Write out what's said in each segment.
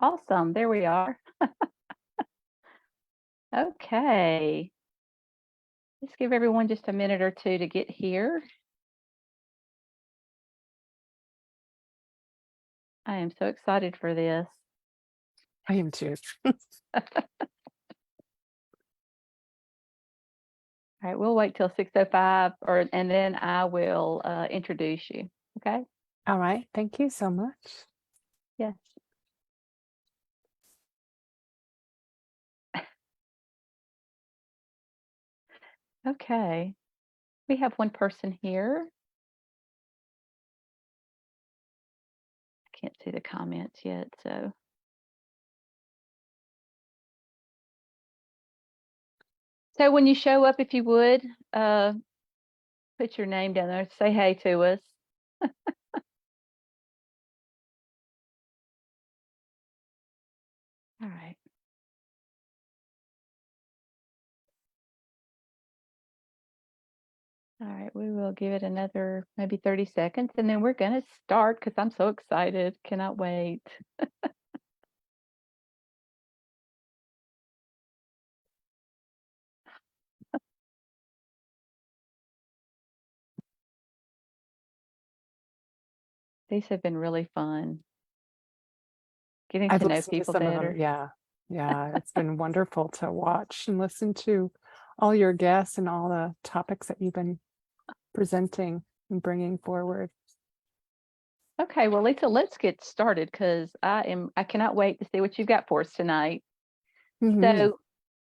Awesome. There we are. Okay. Let's give everyone just a minute or two to get here. I am so excited for this. I am too. All right, we'll wait till 6:05 and then I will introduce you. Okay? All right. Thank you so much. Yes. Okay. We have one person here. I can't see the comments yet, so. So when you show up, if you would, put your name down there. Say hey to us. All right. All right, we will give it another maybe 30 seconds, and then we're going to start because I'm so excited. Cannot wait. These have been really fun. Getting I've to know listened to people some of better. them. Yeah. Yeah. It's been wonderful to watch and listen to all your guests and all the topics that you've been presenting and bringing forward. Okay, well, Lisa, let's get started because I cannot wait to see what you've got for us tonight. So,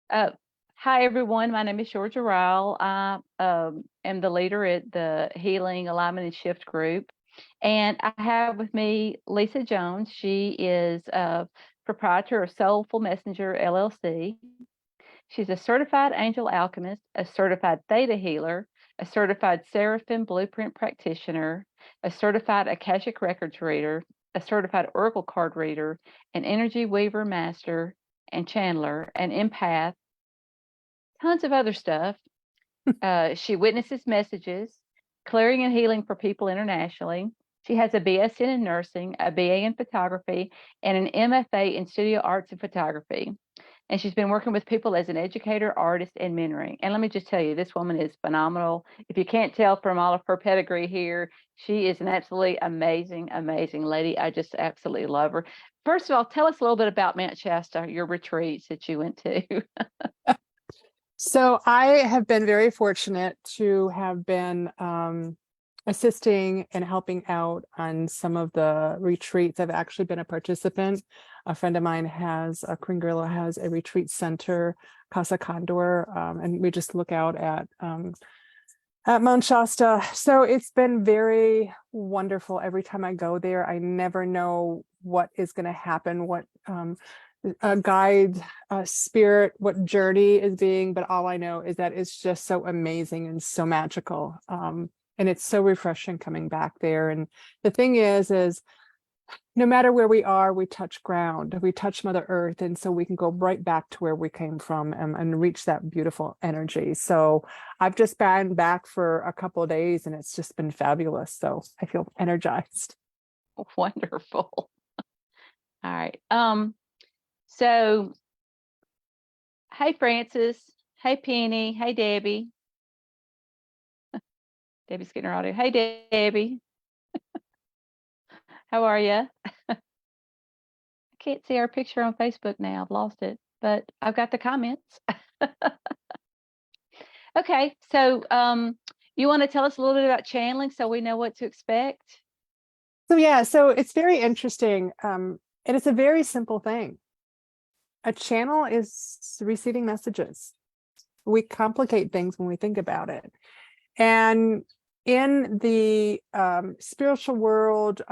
hi everyone. My name is Georgia Ryle. I am the leader at the Healing Alignment and Shift group, and I have with me Lisa Jones. She is a proprietor of Soulful Messenger LLC. She's a certified angel alchemist, a certified theta healer, a certified Seraphim Blueprint practitioner, a certified Akashic Records Reader, a certified Oracle card reader, an energy weaver master and channeler, an empath, tons of other stuff. She witnesses messages, clearing and healing for people internationally. She has a BSN in nursing, a BA in photography, and an MFA in studio arts and photography. And she's been working with people as an educator, artist, and mentoring. And let me just tell you, this woman is phenomenal. If you can't tell from all of her pedigree here, she is an absolutely amazing, amazing lady. I just absolutely love her. First of all, tell us a little bit about Mount Shasta, your retreats that you went to. So I have been very fortunate to have been assisting and helping out on some of the retreats. I've actually been a participant. A friend of mine has, a Queen Gorilla has a retreat center, Casa Condor, and we just look out at Mount Shasta. So it's been very wonderful. Every time I go there, I never know what is going to happen, what a guide, a spirit, what journey is being, but all I know is that it's just so amazing and so magical. And it's so refreshing coming back there. And the thing is no matter where we are, we touch ground, we touch Mother Earth. And so we can go right back to where we came from and reach that beautiful energy. So I've just been back for a couple of days and it's just been fabulous. So I feel energized. Wonderful. All right. So, hey, Francis. Hey, Penny. Hey, Debbie. Debbie's getting her audio. Hey, Debbie. How are you? I can't see our picture on Facebook now. I've lost it, but I've got the comments. Okay, so you want to tell us a little bit about channeling so we know what to expect? So yeah, so it's very interesting. And it's a very simple thing. A channel is receiving messages. We complicate things when we think about it. And in the spiritual world,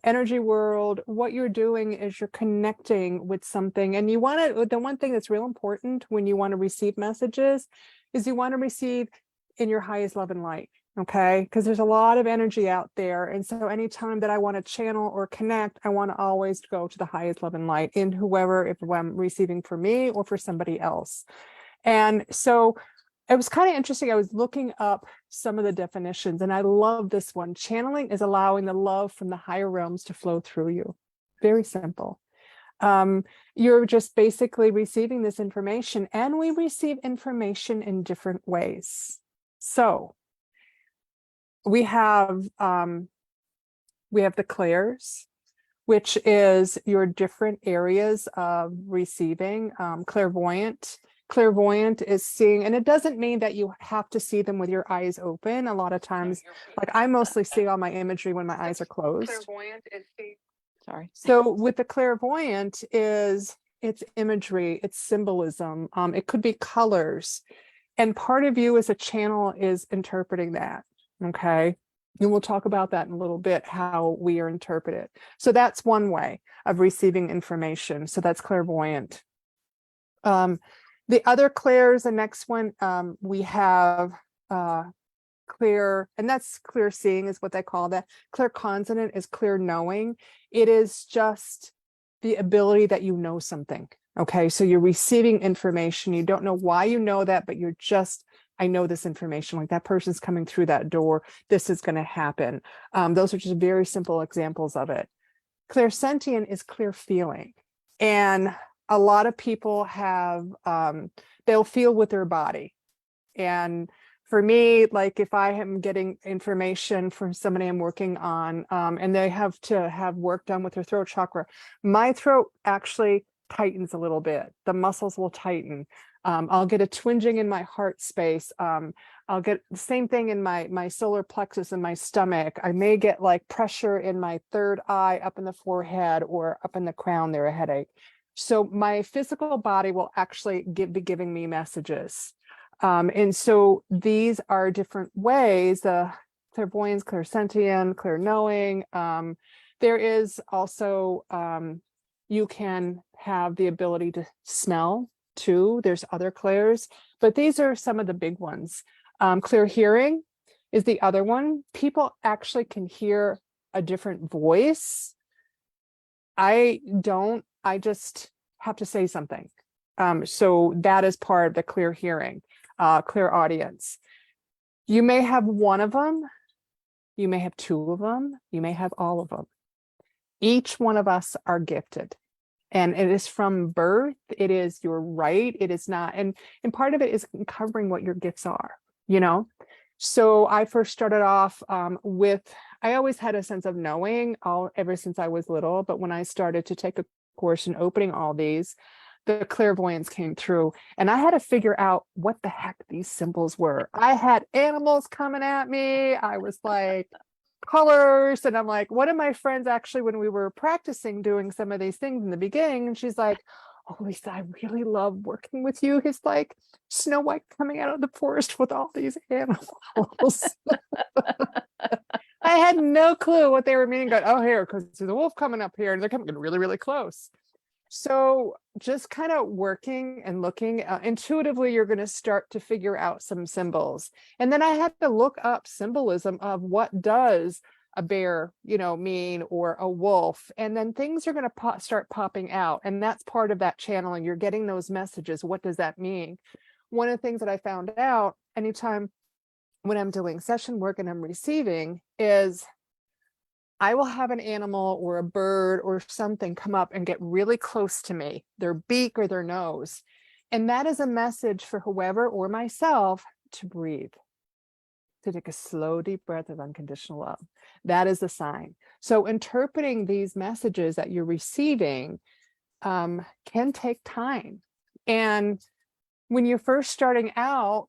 energy world, what you're doing is you're connecting with something. And you want to, the one thing that's real important when you want to receive messages is you want to receive in your highest love and light. Okay, because there's a lot of energy out there. And so anytime that I want to channel or connect, I want to always go to the highest love and light in whoever, if I'm receiving for me or for somebody else. And so it was kind of interesting. I was looking up some of the definitions and I love this one. Channeling is allowing the love from the higher realms to flow through you. Very simple. You're just basically receiving this information, and we receive information in different ways. So we have the clairs, which is your different areas of receiving. Clairvoyant. Clairvoyant is seeing, and it doesn't mean that you have to see them with your eyes open. A lot of times, like I mostly see all my imagery when my eyes are closed. Clairvoyant is sorry. So with the clairvoyant it's imagery, it's symbolism. It could be colors. And part of you as a channel is interpreting that. Okay. And we'll talk about that in a little bit, how we are interpreted. So that's one way of receiving information. So that's clairvoyant. The other clairs, the next one, we have clear, and that's clear seeing is what they call that. Clear consonant is clear knowing. It is just the ability that you know something. Okay, so you're receiving information. You don't know why you know that, but you're just, I know this information, like that person's coming through that door. This is going to happen. Those are just very simple examples of it. Clairsentient is clear feeling. And a lot of people have, they'll feel with their body. And for me, like if I am getting information from somebody I'm working on, and they have to have work done with their throat chakra, my throat actually tightens a little bit. The muscles will tighten. I'll get a twinging in my heart space. I'll get the same thing in my solar plexus and my stomach. I may get like pressure in my third eye, up in the forehead, or up in the crown there, a headache. So my physical body will actually be giving me messages. And so these are different ways, clairvoyance, clairsentient, clear knowing. There is also, you can have the ability to smell too. There's other clairs, but these are some of the big ones. Clear hearing is the other one. People actually can hear a different voice. I don't, I just have to say something. So that is part of the clear hearing. Clear audience. You may have one of them, you may have two of them, you may have all of them. Each one of us are gifted, and it is from birth. It is your right. It is not, and part of it is uncovering what your gifts are, you know. So I first started off with, I always had a sense of knowing ever since I was little, but when I started to take a course in opening all these, the clairvoyance came through, and I had to figure out what the heck these symbols were. I had animals coming at me. I was like, colors. And I'm like, one of my friends actually, when we were practicing doing some of these things in the beginning, and she's like, oh, Lisa, I really love working with you. It's like Snow White coming out of the forest with all these animals. I had no clue what they were meaning. Going, oh, here, because there's a wolf coming up here, and they're coming really, really close. So just kind of working and looking intuitively, you're going to start to figure out some symbols. And then I had to look up symbolism of what does a bear, you know, mean, or a wolf. And then things are going to start popping out. And that's part of that channeling. You're getting those messages. What does that mean? One of the things that I found out anytime when I'm doing session work and I'm receiving is I will have an animal or a bird or something come up and get really close to me, their beak or their nose. And that is a message for whoever or myself to breathe, to take a slow, deep breath of unconditional love. That is a sign. So interpreting these messages that you're receiving can take time. And when you're first starting out,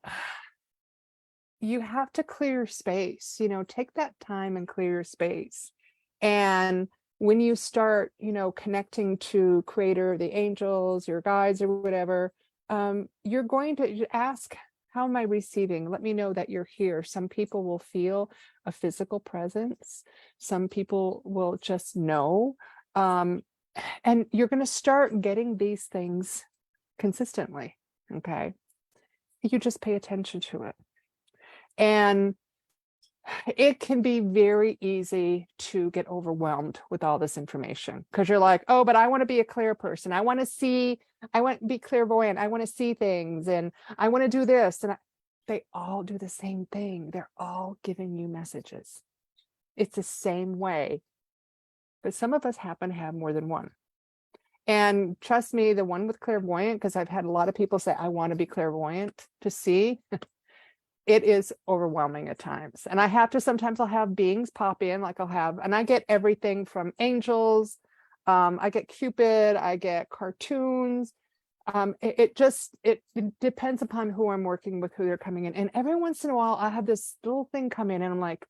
you have to clear space, you know, take that time and clear your space. And when you start, you know, connecting to creator, the angels, your guides or whatever, you're going to ask, how am I receiving? Let me know that you're here. Some people will feel a physical presence. Some people will just know. And you're going to start getting these things consistently. Okay. You just pay attention to it. And it can be very easy to get overwhelmed with all this information because you're like, oh, but I want to be a clear person. I want to see, I want to be clairvoyant. I want to see things and I want to do this. And they all do the same thing. They're all giving you messages. It's the same way. But some of us happen to have more than one. And trust me, the one with clairvoyant, because I've had a lot of people say, I want to be clairvoyant to see. It is overwhelming at times. And I have to, sometimes I'll have beings pop in, like and I get everything from angels. I get Cupid, I get cartoons. It depends upon who I'm working with, who they're coming in. And every once in a while, I have this little thing come in and I'm like,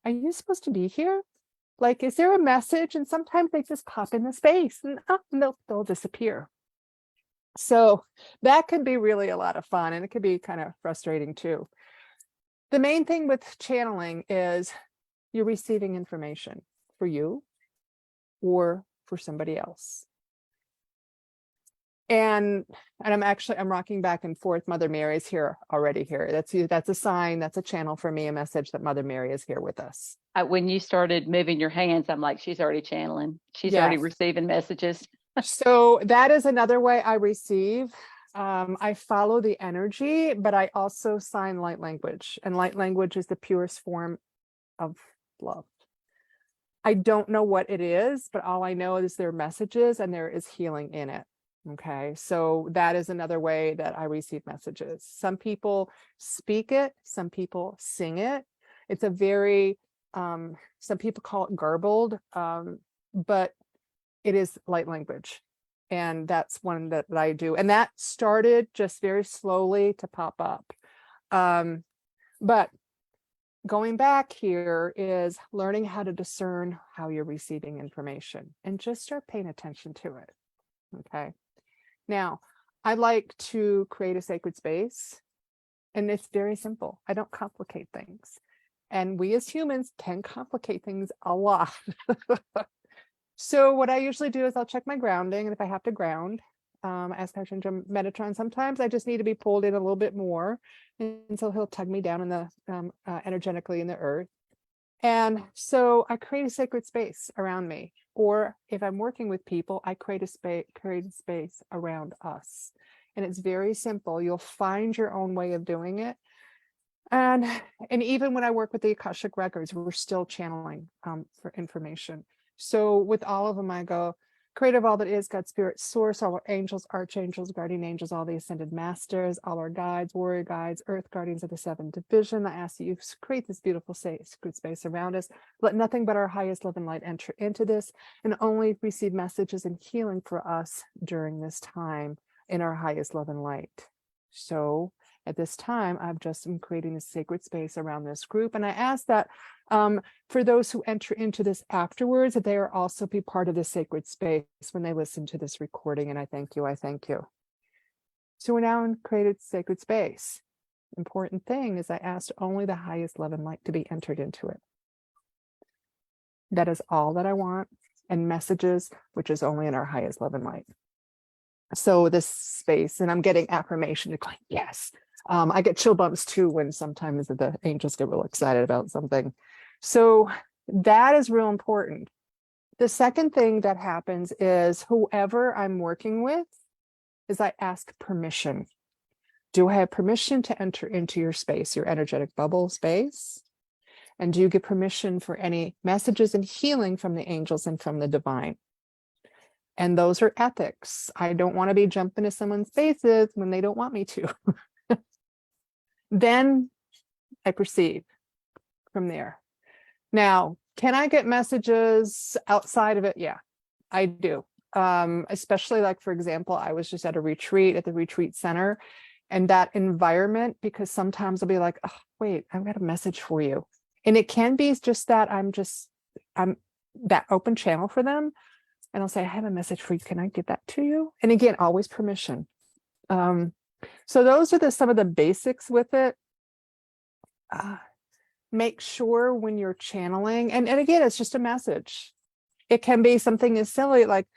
are you supposed to be here? Like, is there a message? And sometimes they just pop in the space and they'll disappear. So that can be really a lot of fun, and it can be kind of frustrating too. The main thing with channeling is you're receiving information for you or for somebody else. And I'm rocking back and forth. Mother Mary's here already here. That's a sign, that's a channel for me, a message that Mother Mary is here with us. When you started moving your hands, I'm like, she's already channeling. She's already receiving messages. So that is another way I receive. I follow the energy, but I also sign light language, and light language is the purest form of love. I don't know what it is, but all I know is there are messages and there is healing in it. Okay, so that is another way that I receive messages. Some people speak it, some people sing it. It's a very, some people call it garbled, but it is light language. And that's one that I do. And that started just very slowly to pop up. But going back here is learning how to discern how you're receiving information and just start paying attention to it. Okay. Now, I like to create a sacred space, and it's very simple. I don't complicate things. And we as humans can complicate things a lot. So what I usually do is I'll check my grounding, and if I have to ground, as Archangel Metatron, sometimes I just need to be pulled in a little bit more, and so he'll tug me down in the energetically in the earth. And so I create a sacred space around me, or if I'm working with people, I create a space around us. And it's very simple. You'll find your own way of doing it. And even when I work with the Akashic Records, we're still channeling for information. So with all of them, I go, creator of all that is, God, spirit, source, all our angels, archangels, guardian angels, all the ascended masters, all our guides, warrior guides, earth guardians of the 7th division. I ask that you create this beautiful sacred space around us. Let nothing but our highest love and light enter into this, and only receive messages and healing for us during this time in our highest love and light. So at this time, I've just been creating a sacred space around this group. And I ask that for those who enter into this afterwards, that they are also be part of the sacred space when they listen to this recording. And I thank you. I thank you. So we're now in created sacred space. Important thing is I asked only the highest love and light to be entered into it. That is all that I want. And messages, which is only in our highest love and light. So this space, and I'm getting affirmation, going, yes. I get chill bumps too when sometimes the angels get real excited about something. So that is real important. The second thing that happens is whoever I'm working with is I ask permission. Do I have permission to enter into your space, your energetic bubble space? And do you give permission for any messages and healing from the angels and from the divine? And those are ethics. I don't want to be jumping into someone's spaces when they don't want me to. Then I proceed from there. Now, can I get messages outside of it? Yeah, I do. Especially like, for example, I was just at a retreat at the retreat center, and that environment, because sometimes I'll be like, oh, wait, I've got a message for you. And it can be just that I'm that open channel for them. And I'll say, I have a message for you. Can I give that to you? And again, always permission. So those are some of the basics with it. Make sure when you're channeling, and again, it's just a message. It can be something as silly like,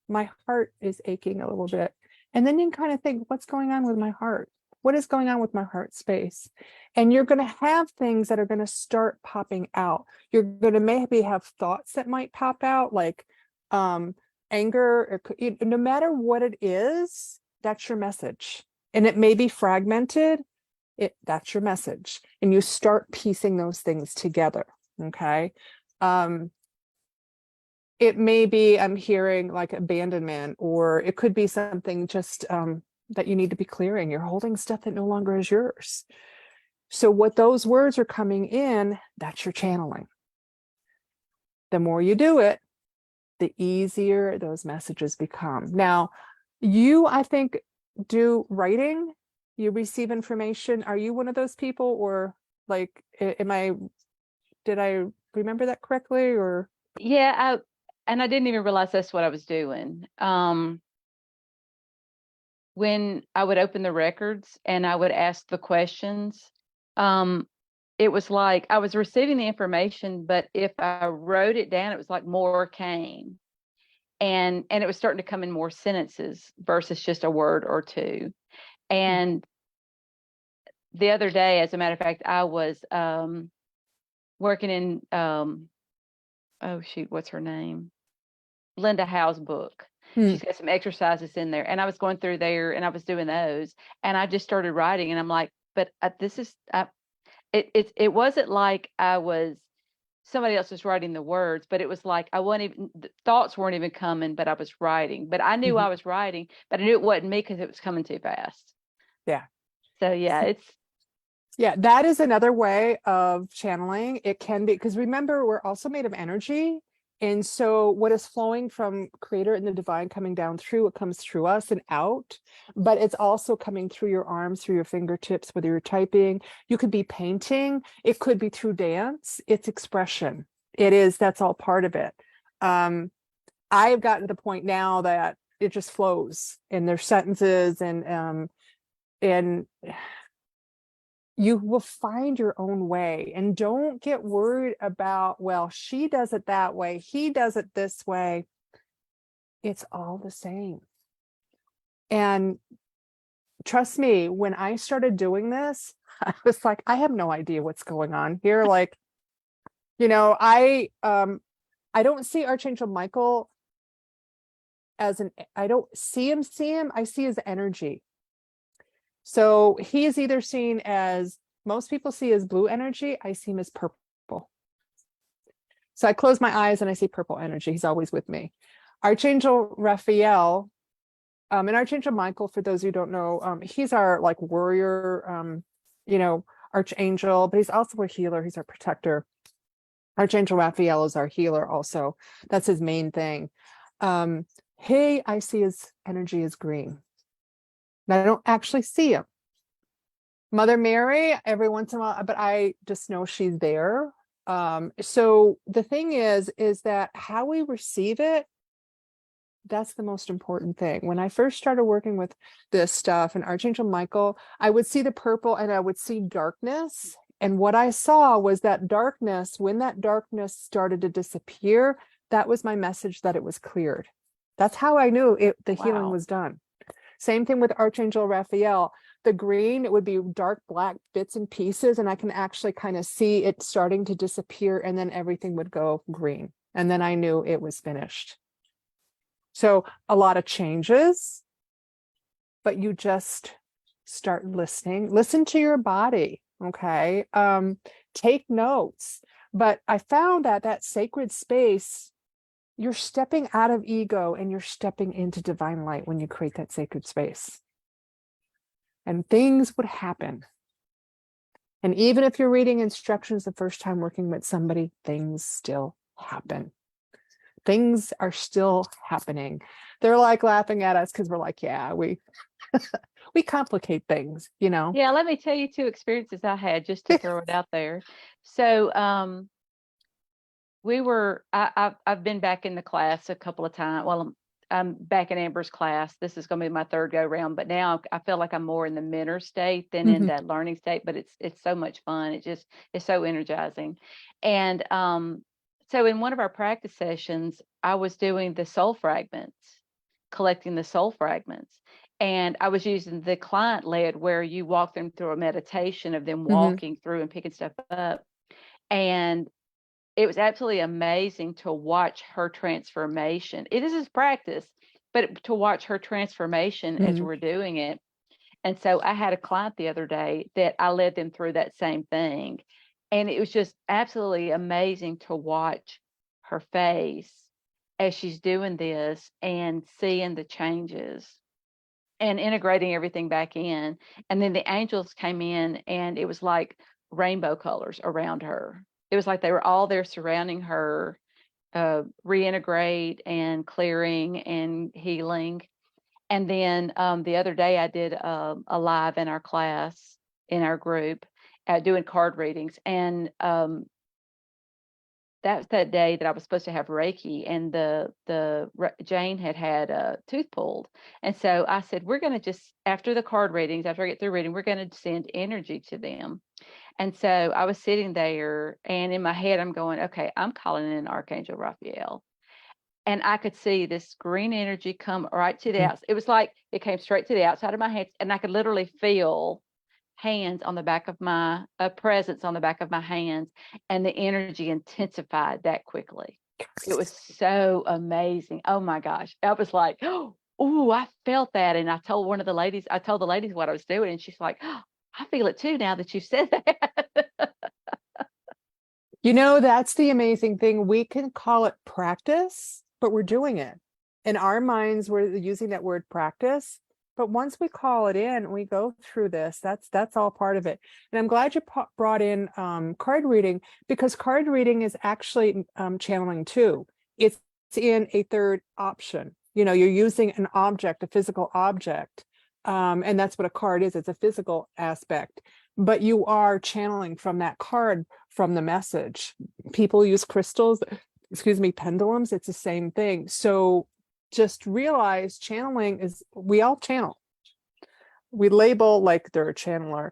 my heart is aching a little bit. And then you can kind of think, what's going on with my heart? What is going on with my heart space? And you're going to have things that are going to start popping out. You're going to maybe have thoughts that might pop out, like anger, or no matter what it is, that's your message. And it may be fragmented. That's your message. And you start piecing those things together. Okay. it may be I'm hearing like abandonment, or it could be something just that you need to be clearing. You're holding stuff that no longer is yours. So what those words are coming in, that's your channeling. The more you do it, the easier those messages become. Now, you, I think, do writing. You receive information. Are you one of those people, or like, did I remember that correctly, or? Yeah, and I didn't even realize that's what I was doing. When I would open the records and I would ask the questions, it was like I was receiving the information, but if I wrote it down, it was like more came. And it was starting to come in more sentences versus just a word or two. And the other day, as a matter of fact, I was working in oh shoot, what's her name? Linda Howe's book. She's got some exercises in there, and I was going through there and I was doing those, and I just started writing, and I'm like, but this is it wasn't like I was somebody else was writing the words, but it was like I wasn't even the thoughts weren't even coming, but I was writing. But I knew I was writing, but I knew it wasn't me because it was coming too fast. Yeah. So yeah, Yeah, that is another way of channeling. It can be, because remember, we're also made of energy. And so what is flowing from creator and the divine coming down through, it comes through us and out, but it's also coming through your arms, through your fingertips, whether you're typing, you could be painting, it could be through dance, it's expression. That's all part of it. I've gotten to the point now that it just flows, and there's sentences, and you will find your own way, and don't get worried about, well, she does it that way, he does it this way. It's all the same. And trust me, when I started doing this, I was like, I have no idea what's going on here. Like, I don't see Archangel Michael I don't see him, I see his energy. So he is either seen as, most people see as blue energy, I see him as purple. So I close my eyes and I see purple energy. He's always with me. Archangel Raphael, and Archangel Michael, for those who don't know, he's our like warrior, archangel, but he's also a healer. He's our protector. Archangel Raphael is our healer also. That's his main thing. I see his energy is green. Now, I don't actually see him. Mother Mary, every once in a while, but I just know she's there. So the thing is that how we receive it, that's the most important thing. When I first started working with this stuff and Archangel Michael, I would see the purple and I would see darkness. And what I saw was that darkness, when that darkness started to disappear, that was my message that it was cleared. That's how I knew the healing was done. Same thing with Archangel Raphael. The green, it would be dark black bits and pieces, and I can actually kind of see it starting to disappear, and then everything would go green. And then I knew it was finished. So a lot of changes, but you just start listening. Listen to your body, okay? Take notes. But I found that sacred space, you're stepping out of ego and you're stepping into divine light when you create that sacred space. And things would happen. And even if you're reading instructions the first time working with somebody, things still happen. Things are still happening. They're like laughing at us because we're like, yeah, we complicate things, Yeah, let me tell you 2 experiences I had just to throw it out there. So I've been back in the class a couple of times. Well, I'm back in Amber's class. This is going to be my 3rd go round, but now I feel like I'm more in the mentor state than in that learning state, but it's so much fun. It's so energizing. And so in one of our practice sessions, I was doing the soul fragments, collecting the soul fragments. And I was using the client led, where you walk them through a meditation of them walking through and picking stuff up. And it was absolutely amazing to watch her transformation. It is his practice, but to watch her transformation as we're doing it. And so I had a client the other day that I led them through that same thing. And it was just absolutely amazing to watch her face as she's doing this and seeing the changes and integrating everything back in. And then the angels came in and it was like rainbow colors around her. It was like they were all there surrounding her, reintegrate and clearing and healing. And then the other day I did a live in our class, in our group, doing card readings. And that's that day that I was supposed to have Reiki, and Jane had a tooth pulled. And so I said, we're going to just, after the card readings, after I get through reading, we're going to send energy to them. And so I was sitting there, and in my head, I'm going, okay, I'm calling in Archangel Raphael. And I could see this green energy come right to the outside. It was like it came straight to the outside of my hands, and I could literally feel hands on the back of my presence on the back of my hands, and the energy intensified that quickly. It was so amazing. Oh my gosh. I was like, oh, I felt that. And I told the ladies what I was doing, and she's like, oh, I feel it too now that you said that. You know, that's the amazing thing. We can call it practice, but we're doing it. In our minds, we're using that word practice. But once we call it in, we go through this, that's all part of it. And I'm glad you brought in card reading, because card reading is actually channeling too. It's in a third option. You know, you're using an object, a physical object. And that's what a card is. It's a physical aspect. But you are channeling from that card, from the message. People use crystals, pendulums. It's the same thing. So just realize channeling is, we all channel. We label like they're a channeler,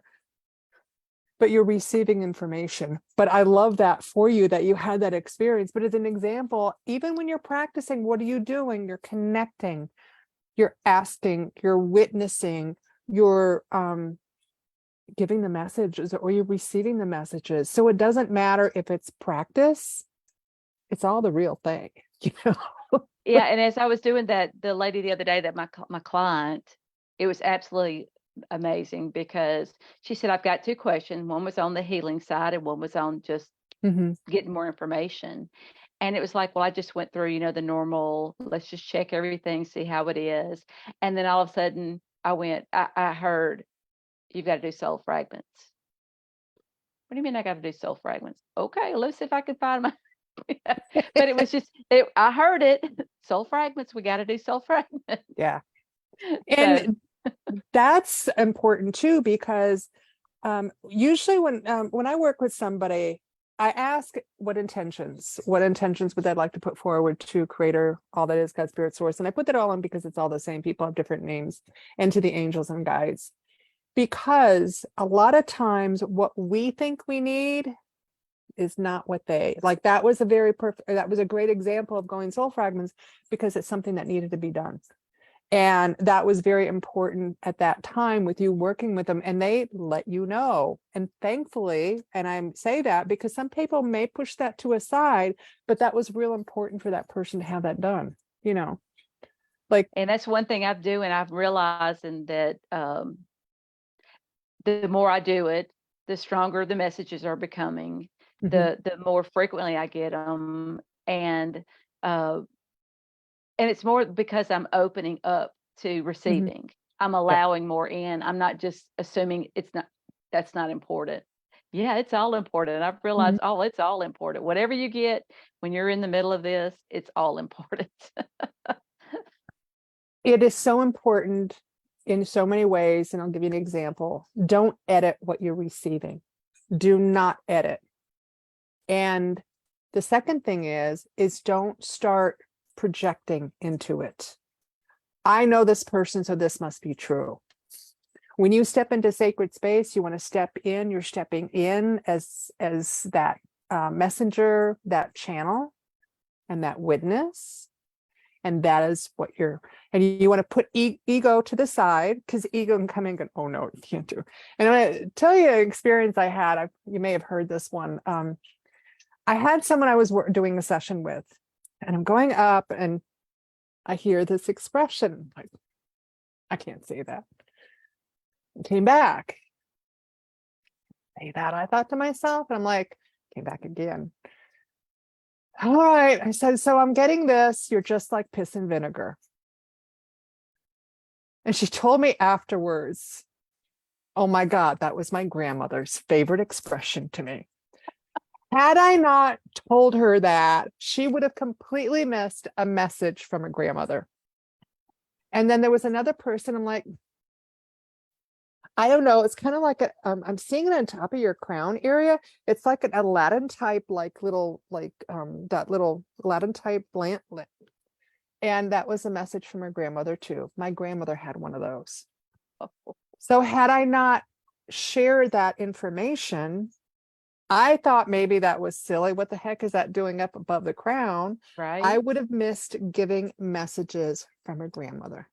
but you're receiving information. But I love that for you, that you had that experience. But as an example, even when you're practicing, what are you doing? You're connecting, you're asking, you're witnessing, you're giving the messages, or you're receiving the messages. So it doesn't matter if it's practice, it's all the real thing, you know? Yeah. And as I was doing that, the lady the other day, that my client, it was absolutely amazing, because she said, I've got two questions. One was on the healing side, and one was on just getting more information. And it was like, well, I just went through, the normal, let's just check everything, see how it is. And then all of a sudden I heard, you've got to do soul fragments. What do you mean I got to do soul fragments? Okay, let's see if I can find my but it was just, I heard it. Soul fragments. We got to do soul fragments. Yeah. So, And that's important too, because usually when I work with somebody, I ask what intentions would they like to put forward to Creator, all that is God, Spirit, Source. And I put that all in because it's all the same. People have different names, and to the angels and guides, because a lot of times what we think we need is not what they like. That was a great example of going soul fragments, because it's something that needed to be done. And that was very important at that time with you working with them, and they let you know. And thankfully, and I say that because some people may push that to a side, but that was real important for that person to have that done, like. And that's one thing I've do, and I've realized that the more I do it, the stronger the messages are becoming. The more frequently I get them, and it's more because I'm opening up to receiving. I'm allowing more in. I'm not just assuming that's not important. Yeah, it's all important. I've realized, it's all important. Whatever you get when you're in the middle of this, it's all important. It is so important in so many ways. And I'll give you an example. Don't edit what you're receiving. Do not edit. And the second thing is don't start projecting into it. I know this person, so this must be true. When you step into sacred space, you want to step in, you're stepping in as that messenger, that channel, and that witness. And that is what and you want to put ego to the side, because ego can come in and go, oh no, you can't do. And I'm going to tell you an experience I had. You may have heard this one. I had someone I was doing a session with, and I'm going up and I hear this expression, like, I can't say that. It came back. Say that, I thought to myself, and I'm like, came back again. All right. I said, so I'm getting this. You're just like piss and vinegar. And she told me afterwards, oh my God, that was my grandmother's favorite expression to me. Had I not told her that, she would have completely missed a message from her grandmother. And then there was another person. I'm like, I don't know. It's kind of like I'm seeing it on top of your crown area. It's like an Aladdin type, like little, like that little Aladdin type lamp. And that was a message from her grandmother too. My grandmother had one of those. So had I not shared that information, I thought maybe that was silly. What the heck is that doing up above the crown? Right. I would have missed giving messages from her grandmother.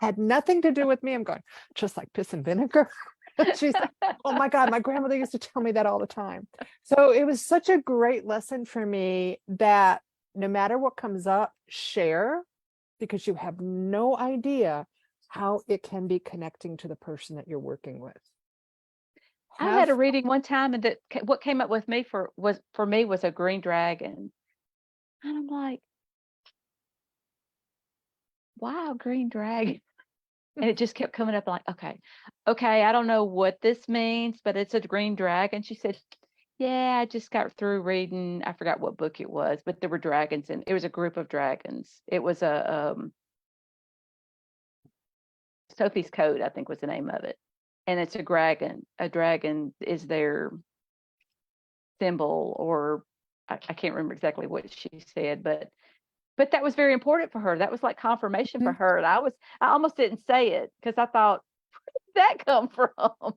Had nothing to do with me. I'm going, just like piss and vinegar. She's like, oh my God, my grandmother used to tell me that all the time. So it was such a great lesson for me that no matter what comes up, share, because you have no idea how it can be connecting to the person that you're working with. I had a reading one time, and what came up with me was a green dragon, and I'm like, wow, green dragon. And it just kept coming up like, okay, I don't know what this means, but it's a green dragon. She said, yeah, I just got through reading, I forgot what book it was, but there were dragons, and it was a group of dragons. It was Sophie's Code, I think was the name of it. And it's a dragon. A dragon is their symbol, or I can't remember exactly what she said, but that was very important for her. That was like confirmation for her. And I almost didn't say it because I thought, where did that come from?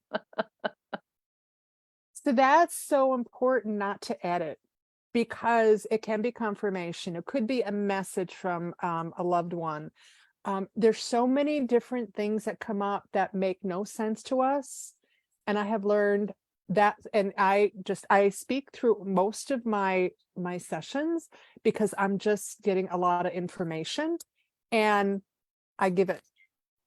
So that's so important not to edit, because it can be confirmation. It could be a message from a loved one. There's so many different things that come up that make no sense to us. And I have learned that, and I speak through most of my sessions because I'm just getting a lot of information, and I give it.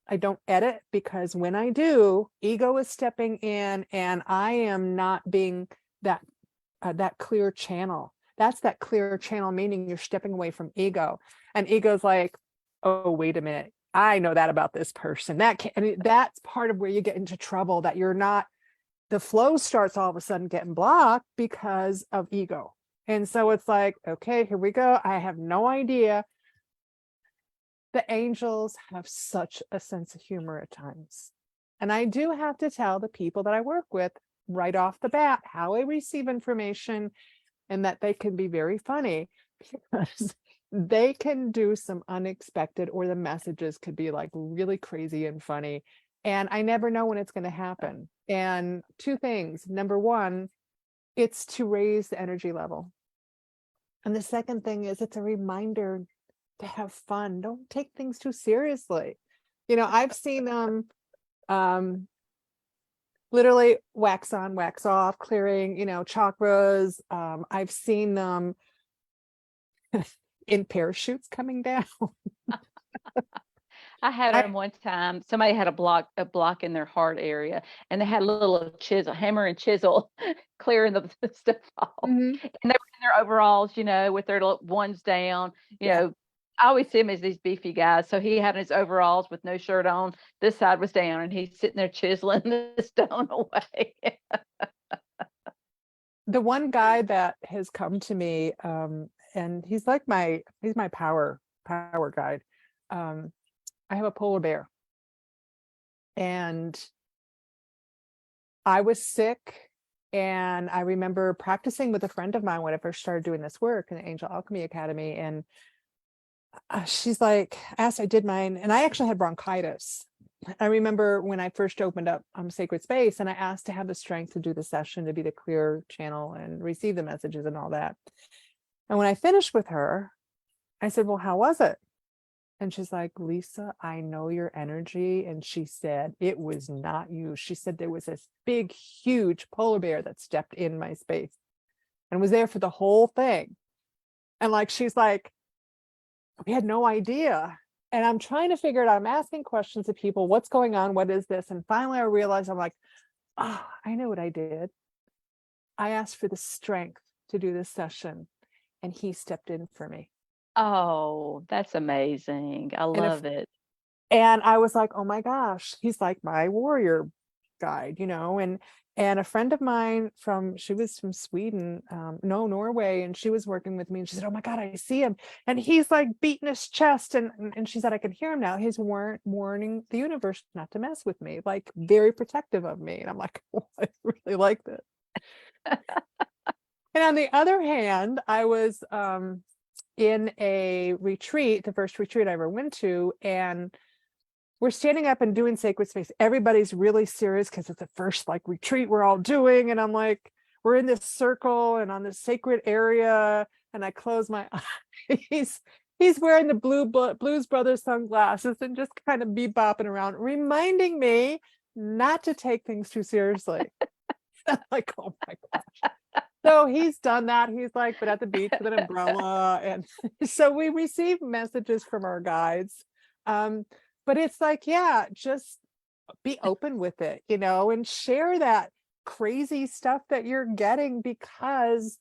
I don't edit, because when I do, ego is stepping in, and I am not being that clear channel. That's that clear channel, meaning you're stepping away from ego, and ego's like, oh, wait a minute, I know that about this person. That's part of where you get into trouble, that you're not, the flow starts all of a sudden getting blocked because of ego. And so it's like, okay, here we go. I have no idea. The angels have such a sense of humor at times. And I do have to tell the people that I work with right off the bat how I receive information, and that they can be very funny, because they can do some unexpected, or the messages could be like really crazy and funny. And I never know when it's going to happen. And two things. Number one, it's to raise the energy level. And the second thing is, it's a reminder to have fun. Don't take things too seriously. I've seen them literally wax on, wax off, clearing, chakras. I've seen them in parachutes coming down. I had them one time. Somebody had a block in their heart area, and they had a little hammer and chisel, clearing the stuff off. Mm-hmm. And they were in their overalls, with their ones down. I always see him as these beefy guys. So he had his overalls with no shirt on. This side was down, and he's sitting there chiseling the stone away. The one guy that has come to me, and he's my power guide. I have a polar bear, and I was sick, and I remember practicing with a friend of mine when I first started doing this work in the Angel Alchemy Academy. And she's like, I did mine, and I actually had bronchitis. I remember when I first opened up Sacred Space, and I asked to have the strength to do the session, to be the clear channel and receive the messages and all that. And when I finished with her, I said, well, how was it? And she's like, Lisa, I know your energy. And she said, it was not you. She said, there was this big, huge polar bear that stepped in my space and was there for the whole thing. And she's like, we had no idea. And I'm trying to figure it out. I'm asking questions to people. What's going on? What is this? And finally I realized, I'm like, I know what I did. I asked for the strength to do this session. and he stepped in for me. Oh, that's amazing. I And if love it. and I was like, oh my gosh, he's like my warrior guide, and a friend of mine she was from Sweden, no, Norway, and she was working with me, and she said, oh my God, I see him. And he's like beating his chest, and she said, I can hear him now. He's warning the universe not to mess with me, like very protective of me. And I'm like, oh, I really like this. And on the other hand, I was in a retreat, the first retreat I ever went to, and we're standing up and doing sacred space. Everybody's really serious because it's the first like retreat we're all doing. And I'm like, we're in this circle and on this sacred area. And I close my eyes. He's wearing the Blues Brothers sunglasses and just kind of bebopping around, reminding me not to take things too seriously. I'm like, oh my gosh. So he's done that. He's like, but at the beach with an umbrella. And so we receive messages from our guides. But it's like, yeah, just be open with it, and share that crazy stuff that you're getting, because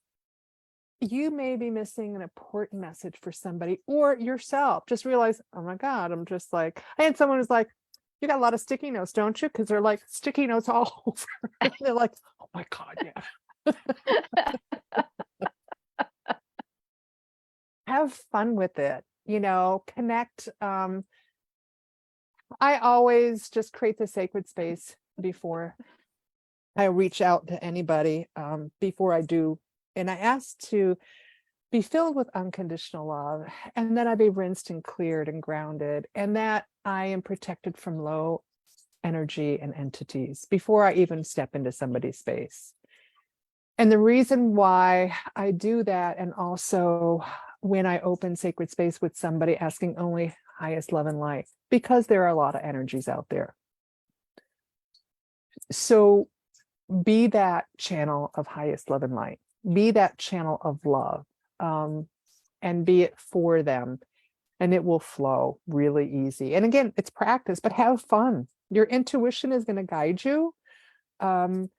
you may be missing an important message for somebody or yourself. Just realize, oh my God, I'm just like, I had someone who's like, you got a lot of sticky notes, don't you? Because they're like sticky notes all over. They're like, oh my God, yeah. Have fun with it, connect. I always just create the sacred space before I reach out to anybody, before I do. And I ask to be filled with unconditional love, and then I be rinsed and cleared and grounded, and that I am protected from low energy and entities before I even step into somebody's space. And the reason why I do that, and also when I open sacred space with somebody, asking only highest love and light, because there are a lot of energies out there. So be that channel of highest love and light, be that channel of love, and be it for them, and it will flow really easy. And again, it's practice, but have fun. Your intuition is going to guide you. The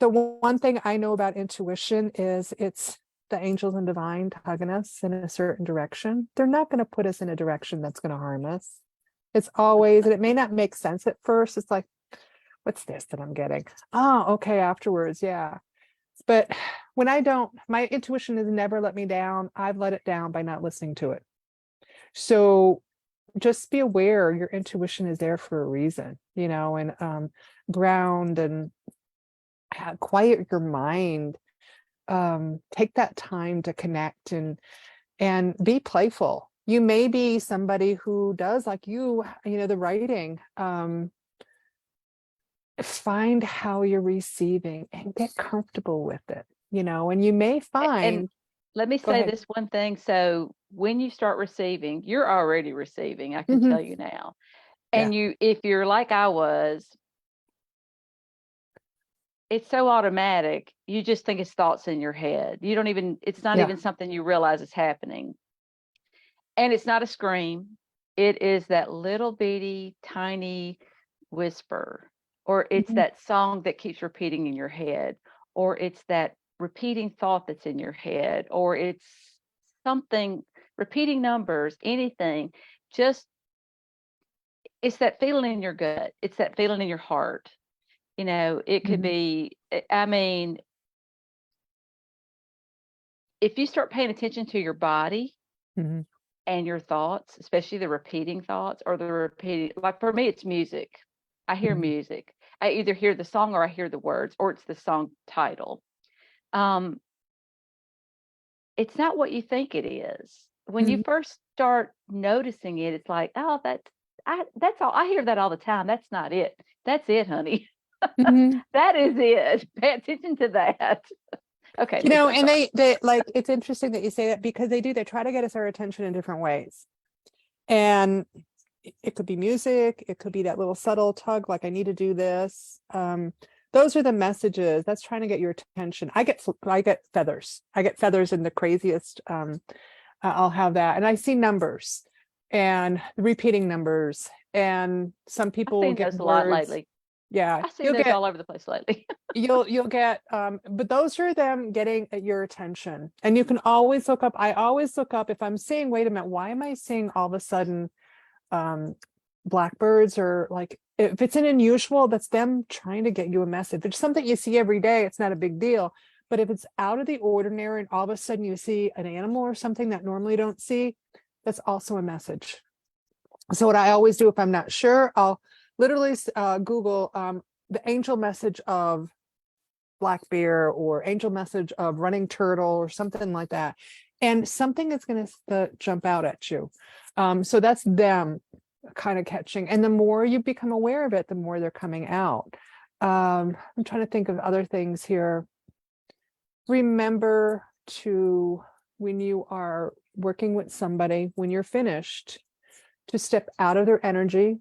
one thing I know about intuition is it's the angels and divine tugging us in a certain direction. They're not going to put us in a direction that's going to harm us. It's always, and it may not make sense at first. It's like, what's this that I'm getting? Oh, okay, afterwards, yeah. But when my intuition has never let me down. I've let it down by not listening to it. So just be aware your intuition is there for a reason, and ground and quiet your mind. Take that time to connect and be playful. You may be somebody who does, like the writing. Find how you're receiving and get comfortable with it, and you may find. And let me say this one thing. So when you start receiving, you're already receiving, I can tell you now. And if you're like I was, it's so automatic. You just think it's thoughts in your head. It's not even something you realize is happening. And it's not a scream. It is that little bitty, tiny whisper, or it's that song that keeps repeating in your head, or it's that repeating thought that's in your head, or it's something, repeating numbers, anything. It's that feeling in your gut. It's that feeling in your heart. It could be, if you start paying attention to your body and your thoughts, especially the repeating thoughts or the repeating, like for me, it's music. I hear music. I either hear the song or I hear the words, or it's the song title. It's not what you think it is. When you first start noticing it, it's like, oh, that's all. I hear that all the time. That's not it. That's it, honey. That is it. Pay attention to that. Okay. And they like, it's interesting that you say that, because they try to get us our attention in different ways. And it could be music. It could be that little subtle tug, like I need to do this. Those are the messages that's trying to get your attention. I get feathers. I get feathers in the craziest. I'll have that. And I see numbers and repeating numbers. And some people I've seen get those a lot lately. Yeah, I see you'll those get all over the place lately. you'll get but those are them getting at your attention. And you can always look up, I always look up if I'm seeing, wait a minute, why am I seeing all of a sudden blackbirds, or like if it's an unusual, that's them trying to get you a message. If it's something you see every day, it's not a big deal. But if it's out of the ordinary and all of a sudden you see an animal or something that normally don't see, that's also a message. So what I always do if I'm not sure, I'll literally Google the angel message of black bear or angel message of running turtle or something like that. And something is going to jump out at you. So that's them kind of catching. And the more you become aware of it, the more they're coming out. I'm trying to think of other things here. Remember to, when you are working with somebody, when you're finished, to step out of their energy.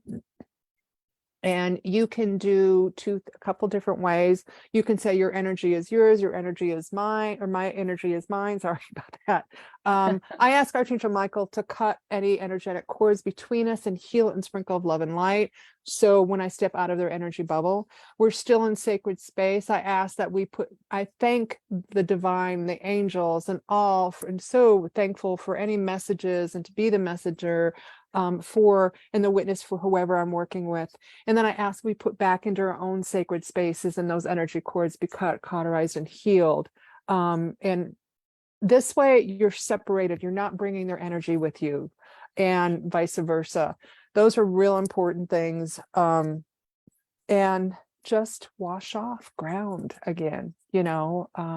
And you can do a couple different ways. You can say your energy is yours, your energy is mine, or my energy is mine. Sorry about that. I ask Archangel Michael to cut any energetic cords between us and heal it and sprinkle of love and light. So when I step out of their energy bubble, we're still in sacred space. I ask that I thank the divine, the angels, and all, and so thankful for any messages and to be the messenger and the witness for whoever I'm working with. And then I ask we put back into our own sacred spaces and those energy cords be cut, cauterized, and healed. And this way you're separated. You're not bringing their energy with you, and vice versa. Those are real important things. And just wash off ground again, but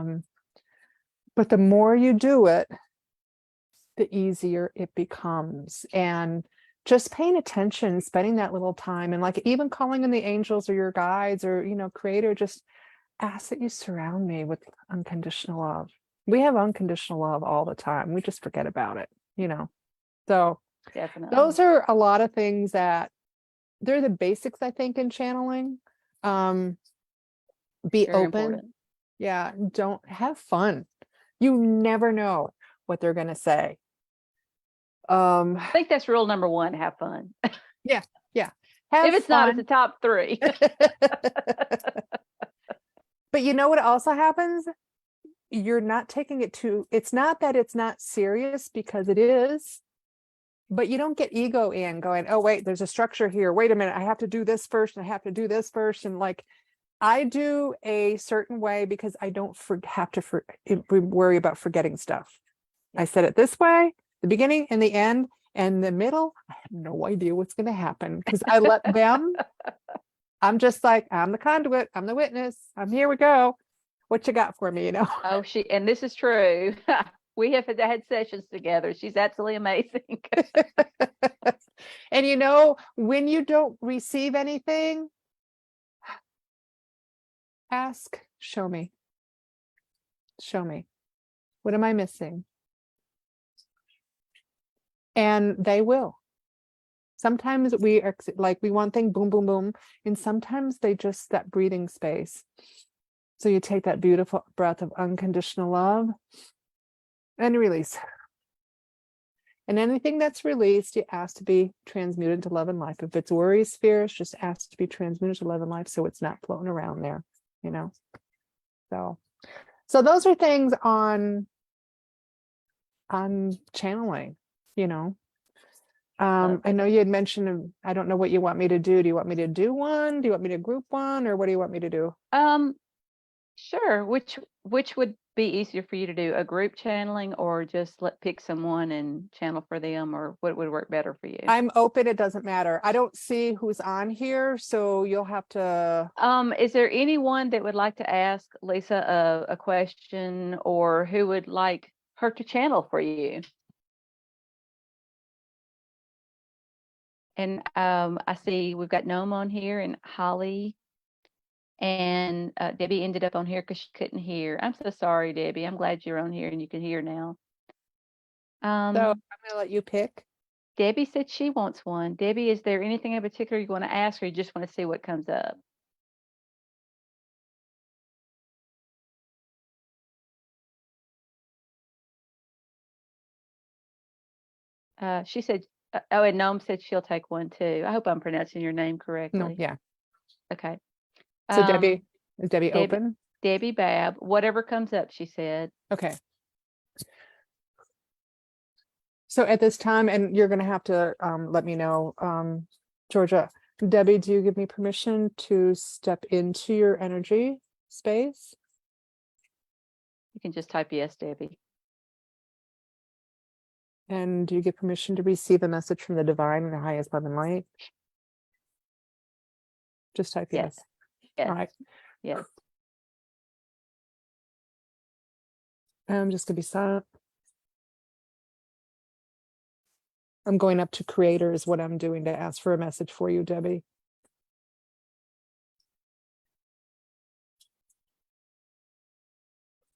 the more you do it, the easier it becomes. And just paying attention, spending that little time, and like even calling in the angels or your guides or, creator, just ask that you surround me with unconditional love. We have unconditional love all the time. We just forget about it, So Definitely. those are a lot of things that they're the basics, I think, in channeling. Be Very open. important. Yeah. Don't have fun. You never know what they're going to say. I think that's rule number one, have fun. Yeah. Have if it's fun. not, it's the top three. But you know what also happens? You're not taking it it's not that it's not serious, because it is, but you don't get ego in going, oh, wait, there's a structure here. Wait a minute. I have to do this first. And I have to do this first. And like, I do a certain way because I don't have to worry about forgetting stuff. I said it this way, the beginning and the end, and the middle, I have no idea what's going to happen because I let them, I'm just like, I'm the conduit, I'm the witness, here we go. What you got for me, Oh, and this is true. We have had sessions together. She's absolutely amazing. And when you don't receive anything, ask, show me. What am I missing? And they will. Sometimes we are like, we want things, boom, boom, boom. And sometimes they just, that breathing space. So you take that beautiful breath of unconditional love and release. And anything that's released, you ask to be transmuted to love and life. If it's worries, fears, just ask to be transmuted to love and life, so it's not floating around there, So those are things on channeling, I know you had mentioned, I don't know what you want me to do. Do you want me to do one? Do you want me to group one? Or what do you want me to do? Sure. Which would be easier for you to do, a group channeling or just pick someone and channel for them, or what would work better for you? I'm open. It doesn't matter. I don't see who's on here, so you'll have to. Is there anyone that would like to ask Lisa a question, or who would like her to channel for you? And I see we've got Gnome on here and Holly. And Debbie ended up on here because she couldn't hear. I'm so sorry, Debbie. I'm glad you're on here and you can hear now. So I'm going to let you pick. Debbie said she wants one. Debbie, is there anything in particular you want to ask, or you just want to see what comes up? She said, oh, and Gnome said she'll take one too. I hope I'm pronouncing your name correctly. No, yeah. Okay. So Debbie, is Debbie Debbie, open? Debbie Babb, whatever comes up, she said. Okay. So at this time, and you're going to have to let me know, Georgia, Debbie, do you give me permission to step into your energy space? You can just type yes, Debbie. And do you give permission to receive a message from the divine and the highest love and light? Just type yes. Yes. All right. Yes. I'm just going to be silent. I'm going up to creator is what I'm doing to ask for a message for you, Debbie.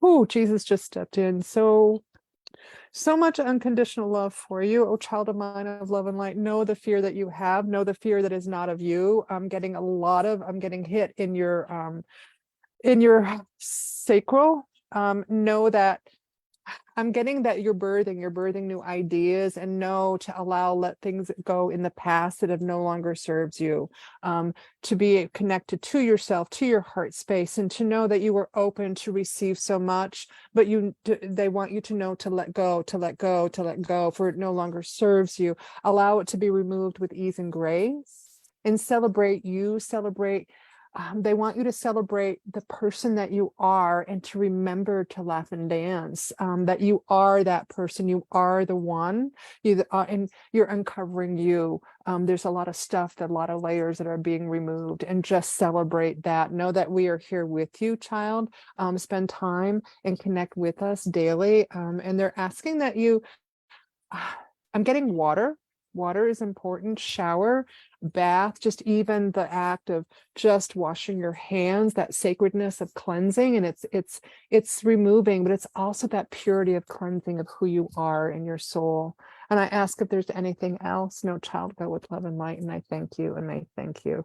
Oh, Jesus just stepped in. So much unconditional love for you, oh child of mine of love and light. Know the fear that you have, know the fear that is not of you. I'm getting hit in your sacral. Know that I'm getting that you're birthing new ideas, and know to let things go in the past that have no longer serves you. To be connected to yourself, to your heart space, and to know that you are open to receive so much, but they want you to know to let go, for it no longer serves you. Allow it to be removed with ease and grace, and celebrate you, they want you to celebrate the person that you are, and to remember to laugh and dance, that you are that person, you are the one, and you're uncovering you. There's a lot of stuff, a lot of layers that are being removed, and just celebrate that. Know that we are here with you, child. Spend time and connect with us daily. And they're asking that you, I'm getting water. Water is important. Shower, bath, just even the act of just washing your hands, that sacredness of cleansing, and it's removing, but it's also that purity of cleansing of who you are in your soul. And I ask if there's anything else. No, child, go with love and light. And I thank you, and I thank you.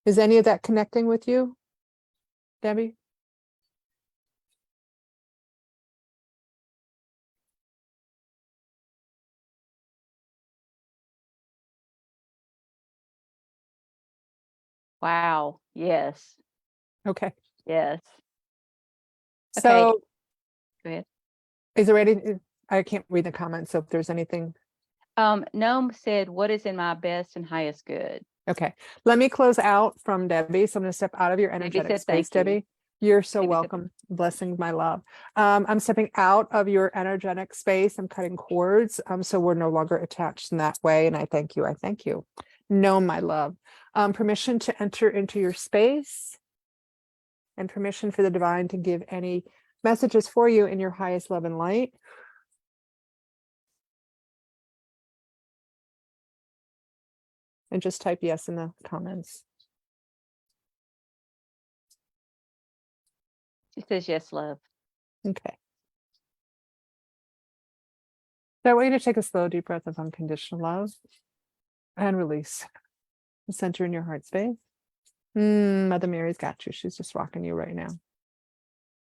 Is any of that connecting with you, Debbie? Wow. Yes. Okay. Yes. So okay. Go ahead. Is there anything? I can't read the comments, so if there's anything. Gnome said, what is in my best and highest good? Okay, let me close out from Debbie. So I'm going to step out of your energetic space, Debbie. You're so welcome. Blessing, my love. I'm stepping out of your energetic space. I'm cutting cords. So we're no longer attached in that way. And I thank you. I thank you. No, my love. Permission to enter into your space, and permission for the divine to give any messages for you in your highest love and light. And just type yes in the comments. She says yes, love. Okay. So I want you to take a slow, deep breath of unconditional love and release. Center in your heart space. Mother Mary's got you. She's just rocking you right now.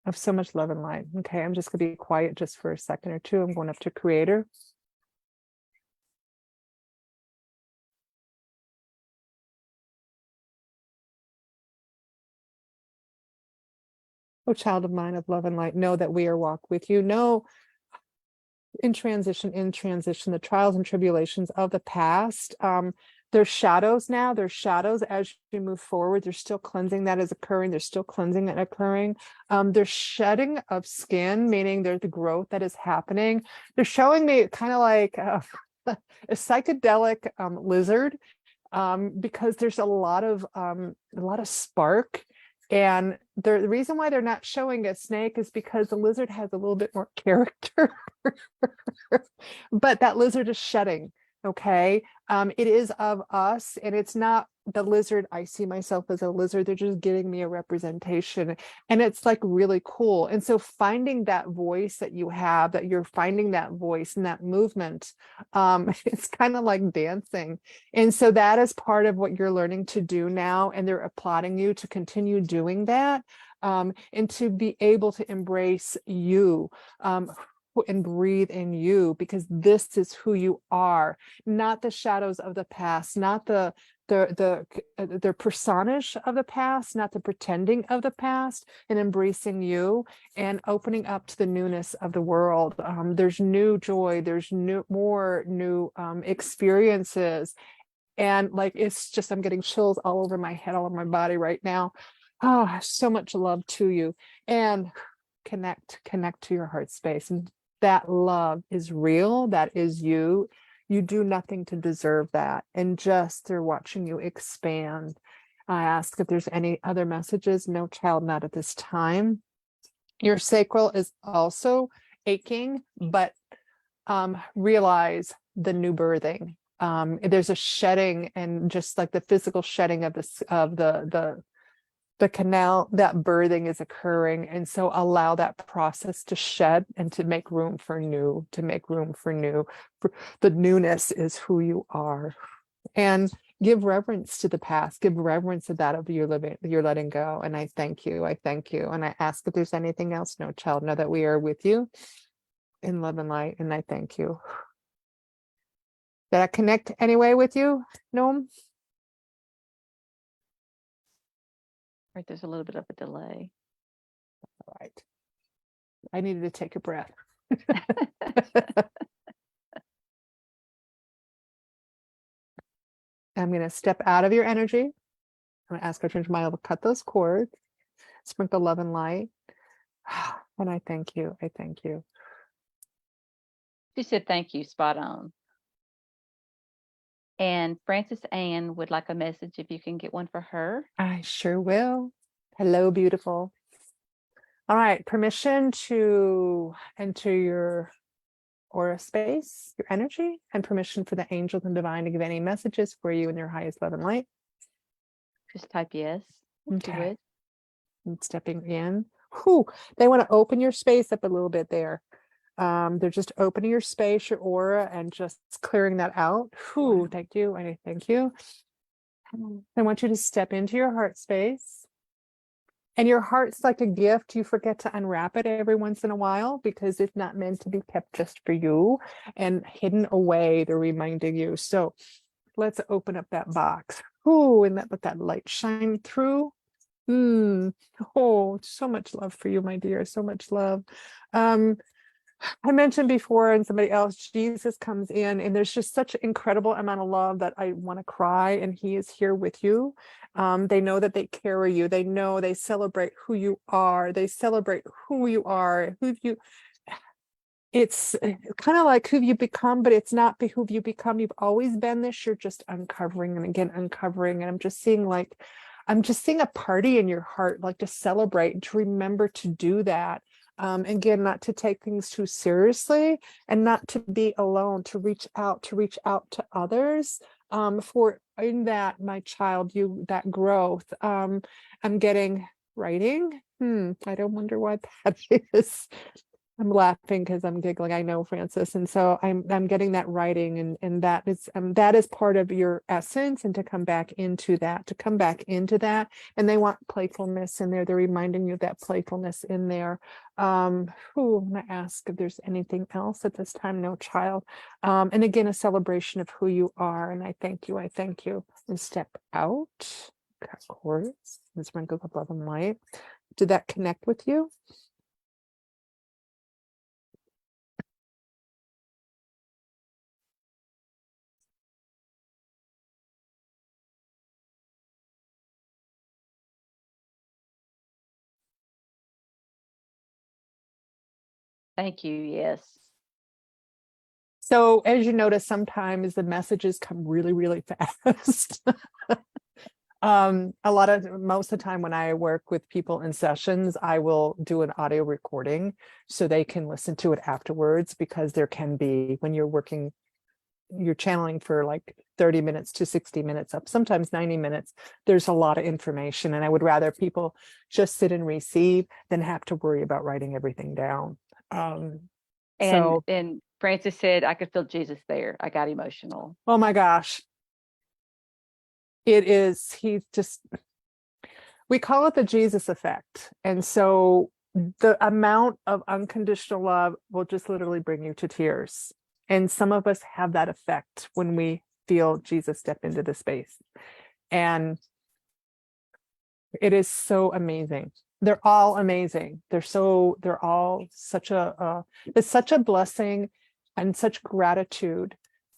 Of so much love and light. Okay, I'm just going to be quiet just for a second or two. I'm going up to Creator. Oh, child of mine of love and light, know that we are walk with you. Know in transition, the trials and tribulations of the past. There's shadows now. There's shadows as you move forward. There's still cleansing that is occurring. There's still cleansing that occurring. There's shedding of skin, meaning there's the growth that is happening. They're showing me kind of like a psychedelic lizard, because there's a lot of spark. And the reason why they're not showing a snake is because the lizard has a little bit more character. But that lizard is shedding. Okay. It is of us, and it's not the lizard. I see myself as a lizard. They're just giving me a representation, and it's like really cool. And so finding that voice that you have, that you're finding that voice and that movement, it's kind of like dancing. And so that is part of what you're learning to do now. And they're applauding you to continue doing that, and to be able to embrace you. and breathe in you, because this is who you are, not the shadows of the past, not the personage of the past, not the pretending of the past, and embracing you and opening up to the newness of the world. There's new joy, there's more new experiences. And like, it's just, I'm getting chills all over my head, all over my body right now. Oh, so much love to you. And connect to your heart space. And that love is real. That is you. You do nothing to deserve that. And just they're watching you expand. I ask if there's any other messages. No, child, not at this time. Your sacral is also aching, but realize the new birthing. There's a shedding, and just like the physical shedding of this, of the canal, that birthing is occurring. And so allow that process to shed and to make room for new, to make room for new. The newness is who you are. And give reverence to the past, give reverence to that of your living, you're letting go. And I thank you. I thank you. And I ask if there's anything else. No, child, know that we are with you in love and light. And I thank you. Did I connect anyway with you, Noam? Right, there's a little bit of a delay. All right. I needed to take a breath. I'm going to step out of your energy. I'm going to ask Archangel Michael to cut those cords, sprinkle love and light. And I thank you. I thank you. She said, thank you, spot on. And Frances Ann would like a message if you can get one for her. I sure will. Hello, beautiful. All right, permission to enter your aura space, your energy, and permission for the angels and divine to give any messages for you in your highest love and light. Just type yes. If you would. And stepping in. Whew, they want to open your space up a little bit there. They're just opening your space, your aura, and just clearing that out. Whew, wow. Thank you. I thank you. I want you to step into your heart space. And your heart's like a gift. You forget to unwrap it every once in a while because it's not meant to be kept just for you and hidden away. They're reminding you. So let's open up that box. Ooh, and let that light shine through. Oh, so much love for you, my dear. So much love. I mentioned before, and somebody else, Jesus comes in, and there's just such an incredible amount of love that I want to cry, and he is here with you. They know that they carry you. They know, they celebrate who you are. They celebrate who you are, it's kind of like who you become, but it's not who you become. You've always been this. You're just uncovering and again, uncovering. And I'm just seeing a party in your heart, like to celebrate and to remember to do that. Again, not to take things too seriously and not to be alone, to reach out to others, for in that, my child, that growth. I'm getting writing. I don't wonder why that is. I'm laughing because I'm giggling. I know, Francis. And so I'm getting that writing, and that is part of your essence, and to come back into that. And they want playfulness in there. They're reminding you of that playfulness in there. I'm gonna ask if there's anything else at this time. No, child. And again, a celebration of who you are. And I thank you. And step out. Cut cords and sprinkle of love and light. Did that connect with you? Thank you. Yes. So as you notice, sometimes the messages come really, really fast. Most of the time when I work with people in sessions, I will do an audio recording so they can listen to it afterwards, because there can be, when you're channeling for like 30 minutes to 60 minutes up, sometimes 90 minutes, there's a lot of information. And I would rather people just sit and receive than have to worry about writing everything down. And Francis said, I could feel Jesus there. I got emotional. Oh my gosh. We call it the Jesus effect. And so the amount of unconditional love will just literally bring you to tears. And some of us have that effect when we feel Jesus step into the space. And it is so amazing. They're all amazing. They're all such it's such a blessing and such gratitude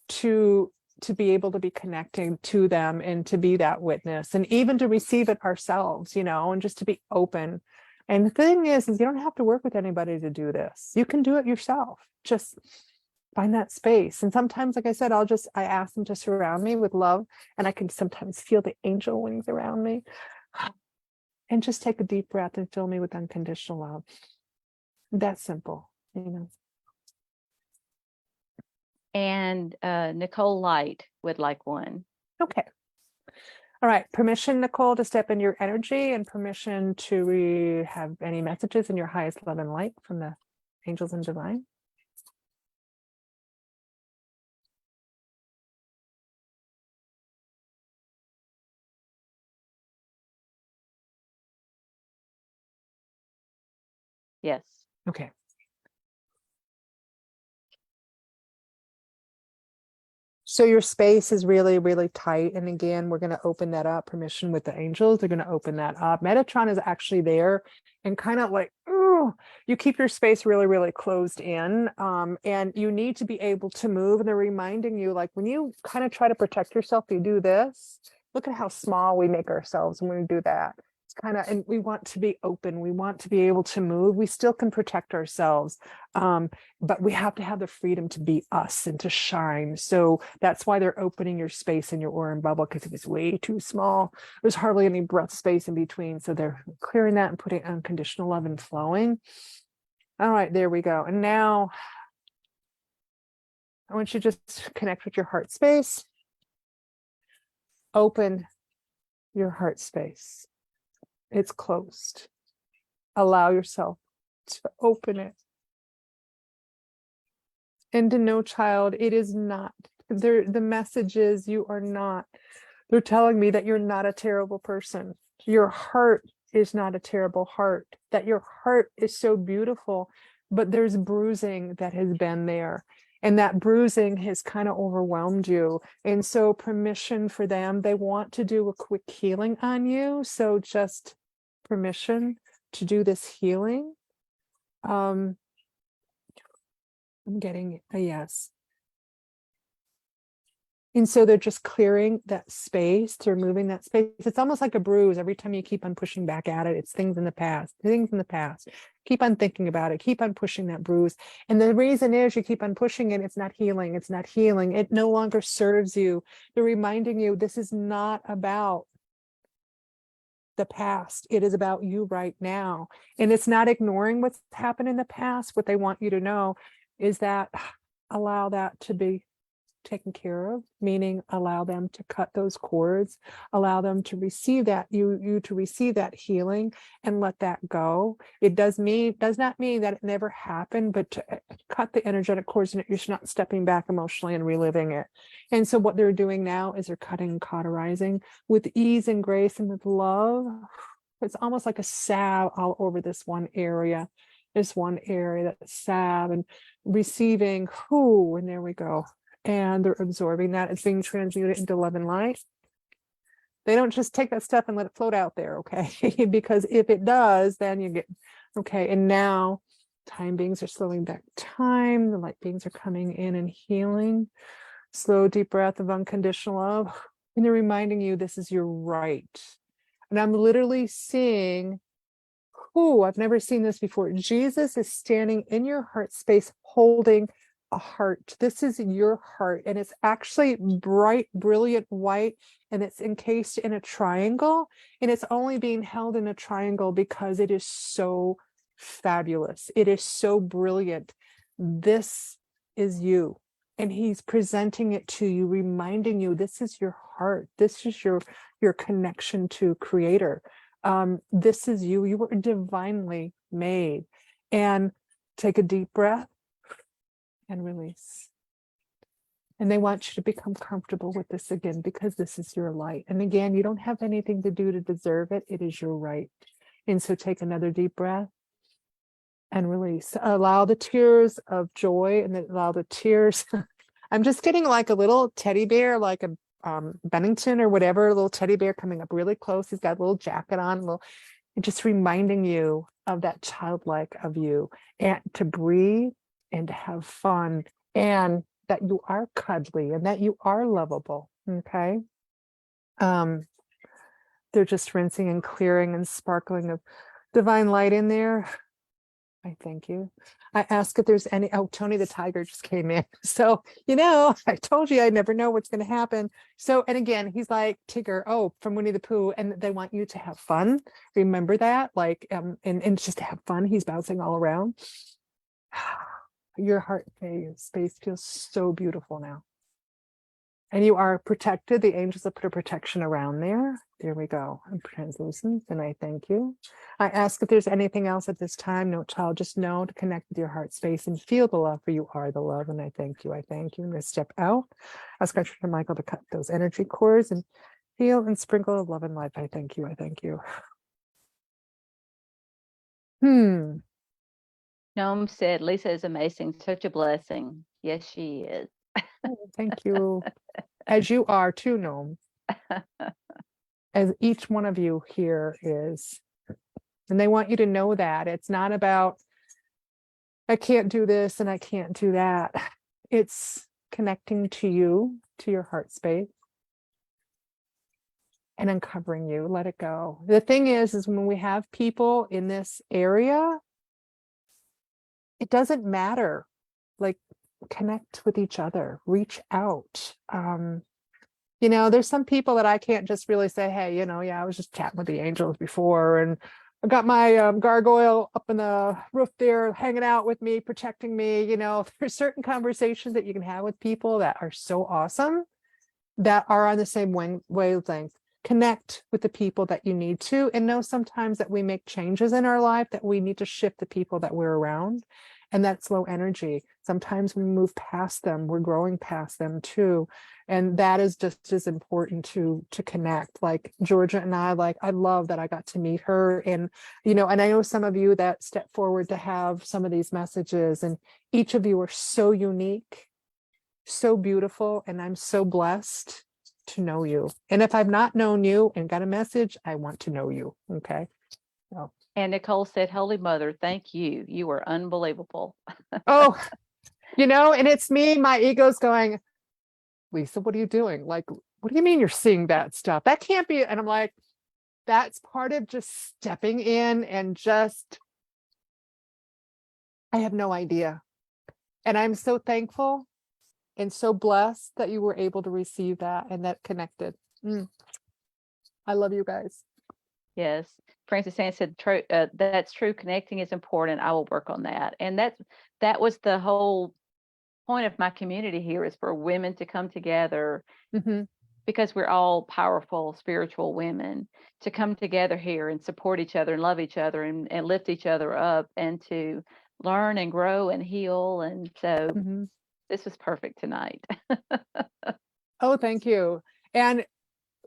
to be able to be connecting to them and to be that witness and even to receive it ourselves, and just to be open. And the thing is you don't have to work with anybody to do this. You can do it yourself. Just find that space. And sometimes, like I said, I ask them to surround me with love, and I can sometimes feel the angel wings around me. And just take a deep breath and fill me with unconditional love. That's simple, And Nicole Light would like one. Okay. All right. Permission, Nicole, to step in your energy, and permission to have any messages in your highest love and light from the angels and divine. Yes. Okay. So your space is really, really tight. And again, we're going to open that up. Permission with the angels. They're going to open that up. Metatron is actually there and kind of like, ooh, you keep your space really, really closed in. And you need to be able to move. And they're reminding you, like when you kind of try to protect yourself, you do this. Look at how small we make ourselves when we do that. It's kind of, and we want to be open. We want to be able to move. We still can protect ourselves. But we have to have the freedom to be us and to shine. So that's why they're opening your space in your aura and bubble, because it was way too small. There's hardly any breath space in between. So they're clearing that and putting unconditional love and flowing. All right, there we go. And now I want you to just connect with your heart space. Open your heart space. It's closed. Allow yourself to open it. And to know, child, it is not. The message is you are not. They're telling me that you're not a terrible person. Your heart is not a terrible heart. That your heart is so beautiful, but there's bruising that has been there. And that bruising has kind of overwhelmed you. And so permission for them, they want to do a quick healing on you. So just permission to do this healing. I'm getting a yes. And so they're just clearing that space, they're moving that space. It's almost like a bruise. Every time you keep on pushing back at it, it's things in the past, Keep on thinking about it, keep on pushing that bruise. And the reason is you keep on pushing it, it's not healing, It no longer serves you. They're reminding you this is not about the past. It is about you right now. And it's not ignoring what's happened in the past. What they want you to know is that allow that to be taken care of, meaning allow them to cut those cords, allow them to receive that, you to receive that healing and let that go. It does not mean that it never happened, but to cut the energetic cords and you're not stepping back emotionally and reliving it. And so what they're doing now is they're cutting and cauterizing with ease and grace and with love. It's almost like a salve all over this one area. That salve and receiving, and there we go. And they're absorbing that. It's being transmuted into love and light. They don't just take that stuff and let it float out there, okay? Because if it does, then you get, okay. And now time beings are slowing back time. The light beings are coming in and healing. Slow, deep breath of unconditional love. And they're reminding you this is your right. And I'm literally seeing, I've never seen this before. Jesus is standing in your heart space holding a heart. This is your heart, and it's actually bright, brilliant white, and it's encased in a triangle, and it's only being held in a triangle because it is so fabulous. It is so brilliant. This is you, and he's presenting it to you, reminding you this is your heart. This is your connection to Creator. This is you. You were divinely made. And take a deep breath and release. And they want you to become comfortable with this again, because this is your light. And again, you don't have anything to do to deserve it. It is your right. And so take another deep breath and release. Allow the tears of joy and then allow the tears. I'm just getting like a little teddy bear, like a Bennington or whatever, a little teddy bear coming up really close. He's got a little jacket on, and just reminding you of that childlike of you, and to breathe and to have fun, and that you are cuddly and that you are lovable. Okay. They're just rinsing and clearing and sparkling of divine light in there. I thank you. I ask if there's any, oh, Tony the Tiger just came in. So, I told you I never know what's going to happen. So, and again, he's like Tigger, oh, from Winnie the Pooh, and they want you to have fun. Remember that, like, and just to have fun. He's bouncing all around. Your heart space feels so beautiful now. And you are protected. The angels have put a protection around there. There we go. I'm translucent, and I thank you. I ask if there's anything else at this time. No, child, just know to connect with your heart space and feel the love, for you are the love. And I thank you. I thank you. I'm going to step out. Ask Archangel Michael to cut those energy cords and heal and sprinkle of love and life. I thank you. I thank you. Gnome said, Lisa is amazing. Such a blessing. Yes, she is. Oh, thank you. As you are too, Gnome. As each one of you here is. And they want you to know that it's not about, I can't do this and I can't do that. It's connecting to you, to your heart space, and uncovering you. Let it go. The thing is when we have people in this area, it doesn't matter. Like, connect with each other, reach out. There's some people that I can't just really say, hey, yeah, I was just chatting with the angels before, and I got my gargoyle up in the roof there hanging out with me, protecting me. There's certain conversations that you can have with people that are so awesome, that are on the same wavelength. Connect with the people that you need to, and know sometimes that we make changes in our life, that we need to shift the people that we're around. And that's low energy. Sometimes we move past them, we're growing past them too. And that is just as important to connect. Like Georgia and I love that I got to meet her. And, and I know some of you that step forward to have some of these messages, and each of you are so unique, so beautiful. And I'm so blessed to know you. And if I've not known you and got a message, I want to know you. Okay. So. And Nicole said, Holy Mother, thank you. You were unbelievable. Oh, and it's me, my ego's going, Lisa, what are you doing? Like, what do you mean you're seeing that stuff? That can't be. And I'm like, that's part of just stepping in and just, I have no idea. And I'm so thankful and so blessed that you were able to receive that and that connected. I love you guys. Yes. Francis Ann said, that's true. Connecting is important. I will work on that. And that was the whole point of my community here, is for women to come together, because we're all powerful, spiritual women, to come together here and support each other and love each other and lift each other up, and to learn and grow and heal. And so this was perfect tonight. Oh, thank you. And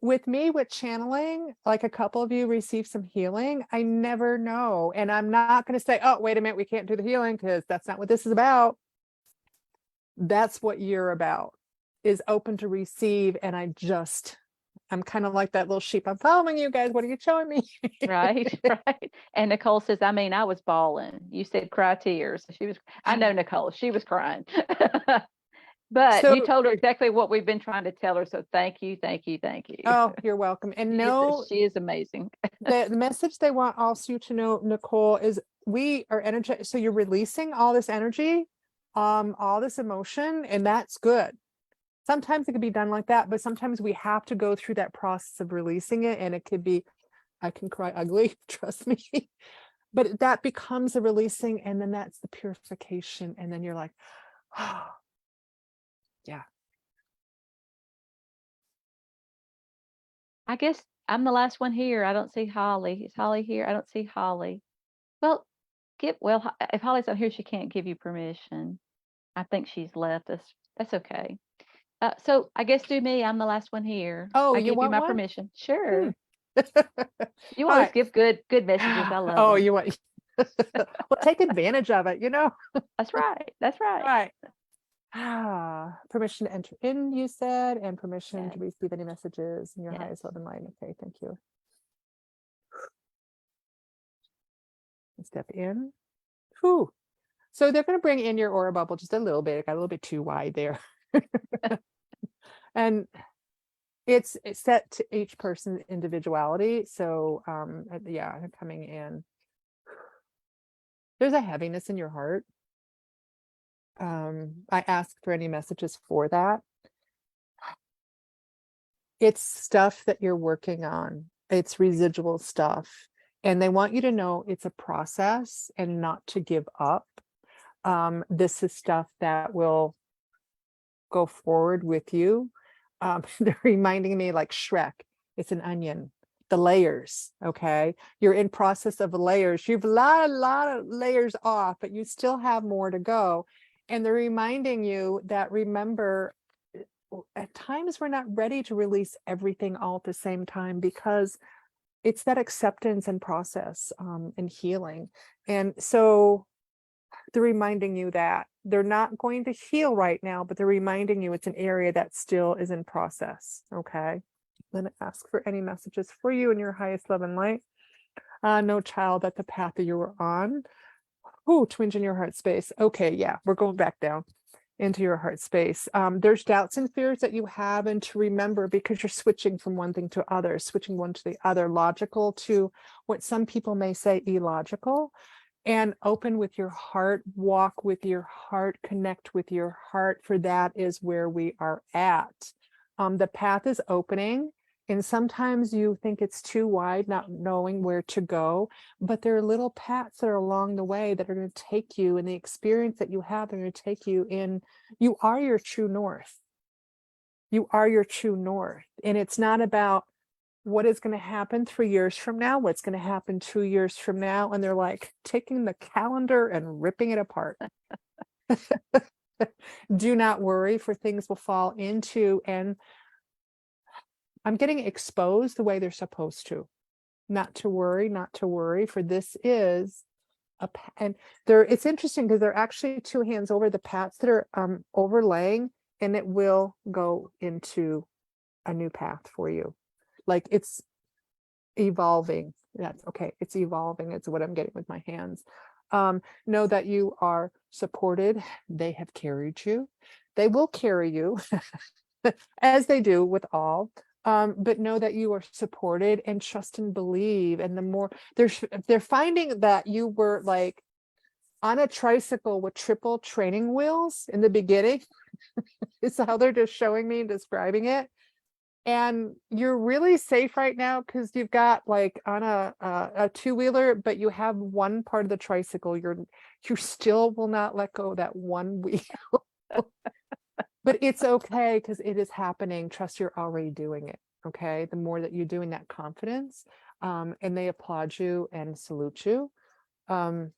with me, with channeling, like a couple of you received some healing. I never know. And I'm not going to say, oh, wait a minute, we can't do the healing, because that's not what this is about. That's what you're about, is open to receive. And I'm kind of like that little sheep. I'm following you guys. What are you showing me? Right. And Nicole says, I was bawling. You said cry tears. I know Nicole, she was crying. But you told her exactly what we've been trying to tell her. So thank you. Oh, you're welcome. And she is amazing. The message they want also you to know, Nicole, is we are energetic. So you're releasing all this energy, all this emotion, and that's good. Sometimes it could be done like that, but sometimes we have to go through that process of releasing it. And it could be, I can cry ugly, trust me. But that becomes a releasing, and then that's the purification. And then you're like, oh, yeah. I guess I'm the last one here. I don't see Holly. Is Holly here? I don't see Holly. Well, if Holly's not here, she can't give you permission. I think she's left us. That's okay. So I guess do me. I'm the last one here. Oh, I you give want you my one? permission. Sure. You always give good messages. I love them. You want Well, take advantage of it, you know? That's right. That's right. Right. Permission to enter in, you said, and permission Yes. to receive any messages in your Yes. highest love and light. Okay, thank you. Step in. Whew. So they're going to bring in your aura bubble just a little bit. It got a little bit too wide there. And it's set to each person's individuality. So yeah, coming in. There's a heaviness in your heart. I ask for any messages for that. It's stuff that you're working on. It's residual stuff. And they want you to know it's a process and not to give up. This is stuff that will go forward with you. They're reminding me like Shrek, it's an onion, the layers. Okay. You're in process of layers. You've a lot of layers off, but you still have more to go. And they're reminding you that, remember, at times we're not ready to release everything all at the same time, because it's that acceptance and process and healing. And so they're reminding you that they're not going to heal right now, but they're reminding you it's an area that still is in process. Okay. Then ask for any messages for you in your highest love and light. No, child, that the path that you were on. Oh, twinge in your heart space. Okay, yeah, we're going back down into your heart space. There's doubts and fears that you have, and to remember, because you're switching from one thing to other, switching one to the other, logical to what some people may say illogical. And open with your heart, walk with your heart, connect with your heart, for that is where we are at. The path is opening, and sometimes you think it's too wide, not knowing where to go, but there are little paths that are along the way that are going to take you, and the experience that you have are going to take you in. You are your true north. You are your true north. And it's not about what is going to happen 3 years from now, what's going to happen 2 years from now. And they're like taking the calendar and ripping it apart. Do not worry, for things will fall into, and I'm getting exposed the way they're supposed to. Not to worry, not to worry, for this is and there, it's interesting because they're actually two hands over the paths that are overlaying, and it will go into a new path for you. Like it's evolving. That's okay. It's evolving. It's what I'm getting with my hands. Know that you are supported. They have carried you. They will carry you as they do with all. But know that you are supported, and trust and believe. And the more they're finding that you were like on a tricycle with triple training wheels in the beginning. It's how they're just showing me and describing it. And you're really safe right now because you've got like on a two-wheeler, but you have one part of the tricycle. You still will not let go of that one wheel. But it's okay because it is happening. Trust you're already doing it. Okay. The more that you're doing that confidence, and they applaud you and salute you. They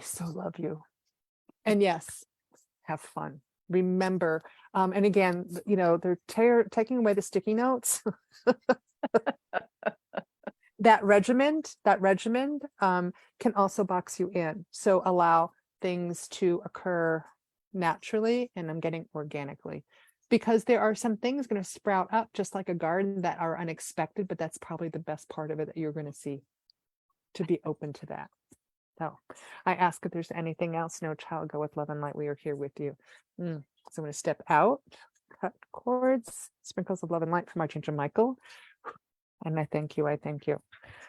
so love you. And yes, have fun. Remember, and again, you know, they're taking away the sticky notes. that regimen can also box you in. So allow things to occur naturally, and I'm getting organically, because there are some things going to sprout up just like a garden that are unexpected, but that's probably the best part of it that you're going to see, to be open to that. So I ask if there's anything else. No, child, go with love and light. We are here with you. So I'm going to step out, cut cords, sprinkles of love and light from Archangel Michael. And I thank you. I thank you.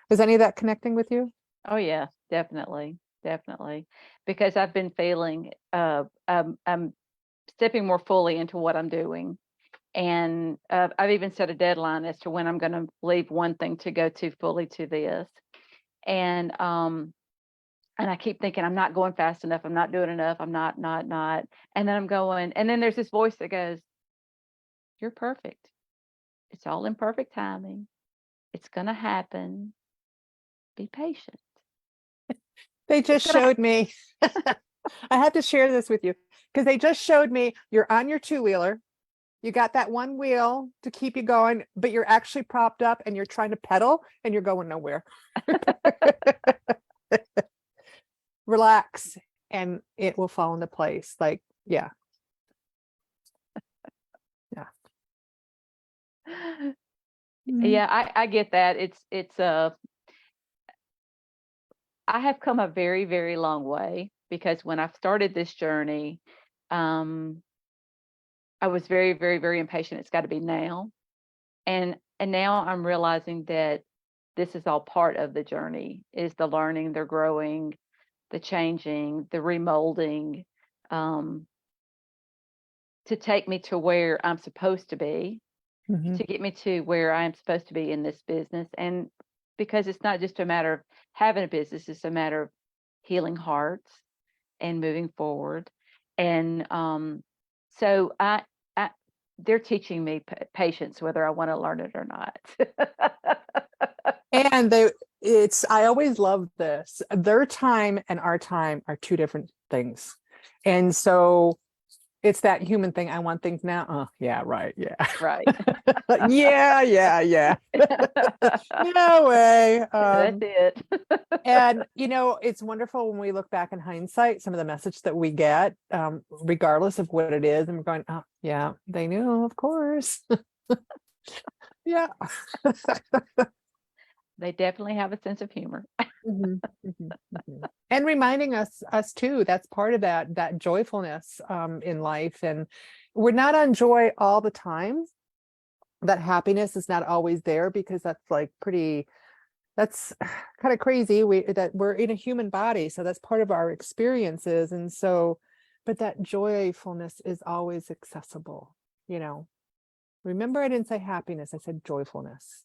Is any of that connecting with you? Oh yeah, definitely. Definitely. Because I've been feeling, I'm stepping more fully into what I'm doing. And I've even set a deadline as to when I'm going to leave one thing to go to fully to this. And I keep thinking I'm not going fast enough. I'm not doing enough. I'm not. And then I'm going, and then there's this voice that goes, "You're perfect. It's all in perfect timing. It's going to happen. Be patient." They just showed me. I have to share this with you because they just showed me you're on your two-wheeler. You got that one wheel to keep you going, but you're actually propped up and you're trying to pedal and you're going nowhere. Relax and it will fall into place. Like, yeah. Yeah. Yeah, I get that. I have come a very, very long way, because when I started this journey, I was very, very, very impatient. It's got to be now. And now I'm realizing that this is all part of the journey, is the learning, the growing, the changing, the remolding, um, to take me to where I'm supposed to be, to get me to where I'm supposed to be in this business. And because it's not just a matter of having a business, it's a matter of healing hearts and moving forward. And so they're teaching me patience, whether I want to learn it or not. And I always love this. Their time and our time are two different things. And so it's that human thing. I want things now. Oh, yeah, right. Yeah. Right. Yeah. No way. That's it. And it's wonderful when we look back in hindsight, some of the message that we get, regardless of what it is, and we're going, oh yeah, they knew, of course. Yeah. They definitely have a sense of humor. And reminding us too, that's part of that joyfulness in life. And we're not on joy all the time. That happiness is not always there, because that's kind of crazy. We're in a human body, so that's part of our experiences. And so, but that joyfulness is always accessible. Remember, I didn't say happiness, I said joyfulness.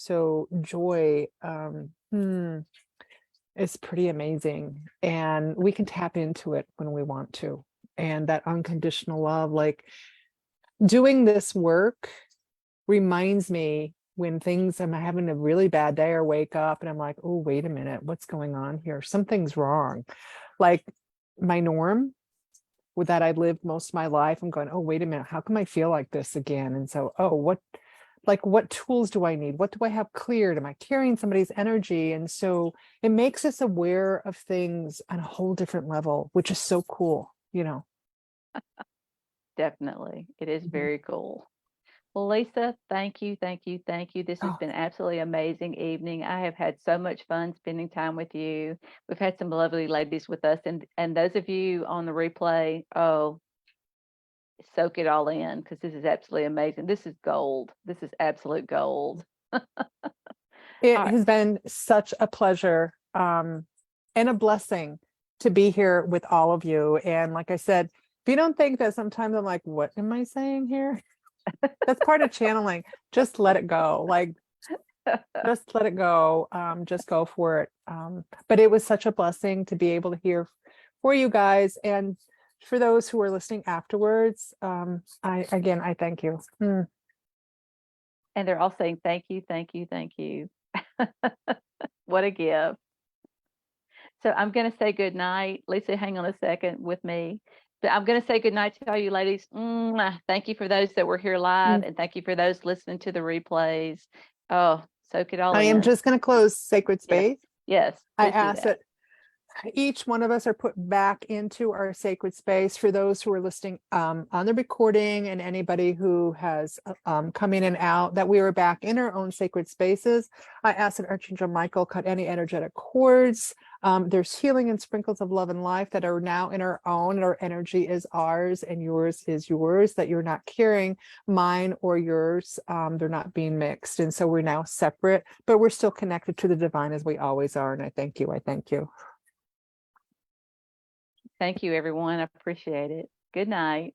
So joy is pretty amazing, and we can tap into it when we want to. And that unconditional love, like doing this work, reminds me when I'm having a really bad day, or wake up and I'm like, oh, wait a minute, what's going on here? Something's wrong. Like my norm that I lived most of my life, I'm going, oh, wait a minute, how come I feel like this again? And so, what tools do I need? What do I have cleared? Am I carrying somebody's energy? And so it makes us aware of things on a whole different level, which is so cool, Definitely. It is very cool. Well, Lisa, thank you, thank you, thank you. This has been absolutely amazing evening. I have had so much fun spending time with you. We've had some lovely ladies with us, and those of you on the replay, soak it all in, because this is absolutely amazing. This is gold. This is absolute gold. It has been such a pleasure and a blessing to be here with all of you. And like I said, if you don't think that sometimes I'm like, what am I saying here? That's part of channeling. Just let it go. Like, just let it go. Just go for it. But it was such a blessing to be able to hear for you guys. And for those who are listening afterwards, I thank you. And they're all saying, thank you, thank you, thank you. What a gift. So I'm going to say good night. Lisa, hang on a second with me. But I'm going to say good night to all you ladies. Thank you for those that were here live, and thank you for those listening to the replays. Oh, soak it all in. I am just going to close sacred space. Yes. I ask that each one of us are put back into our sacred space. For those who are listening on the recording, and anybody who has come in and out, that we are back in our own sacred spaces. I ask that Archangel Michael cut any energetic cords. There's healing and sprinkles of love and life that are now in our own, and our energy is ours and yours is yours, that you're not carrying mine or yours. They're not being mixed. And so we're now separate, but we're still connected to the divine as we always are. And I thank you. I thank you. Thank you, everyone. I appreciate it. Good night.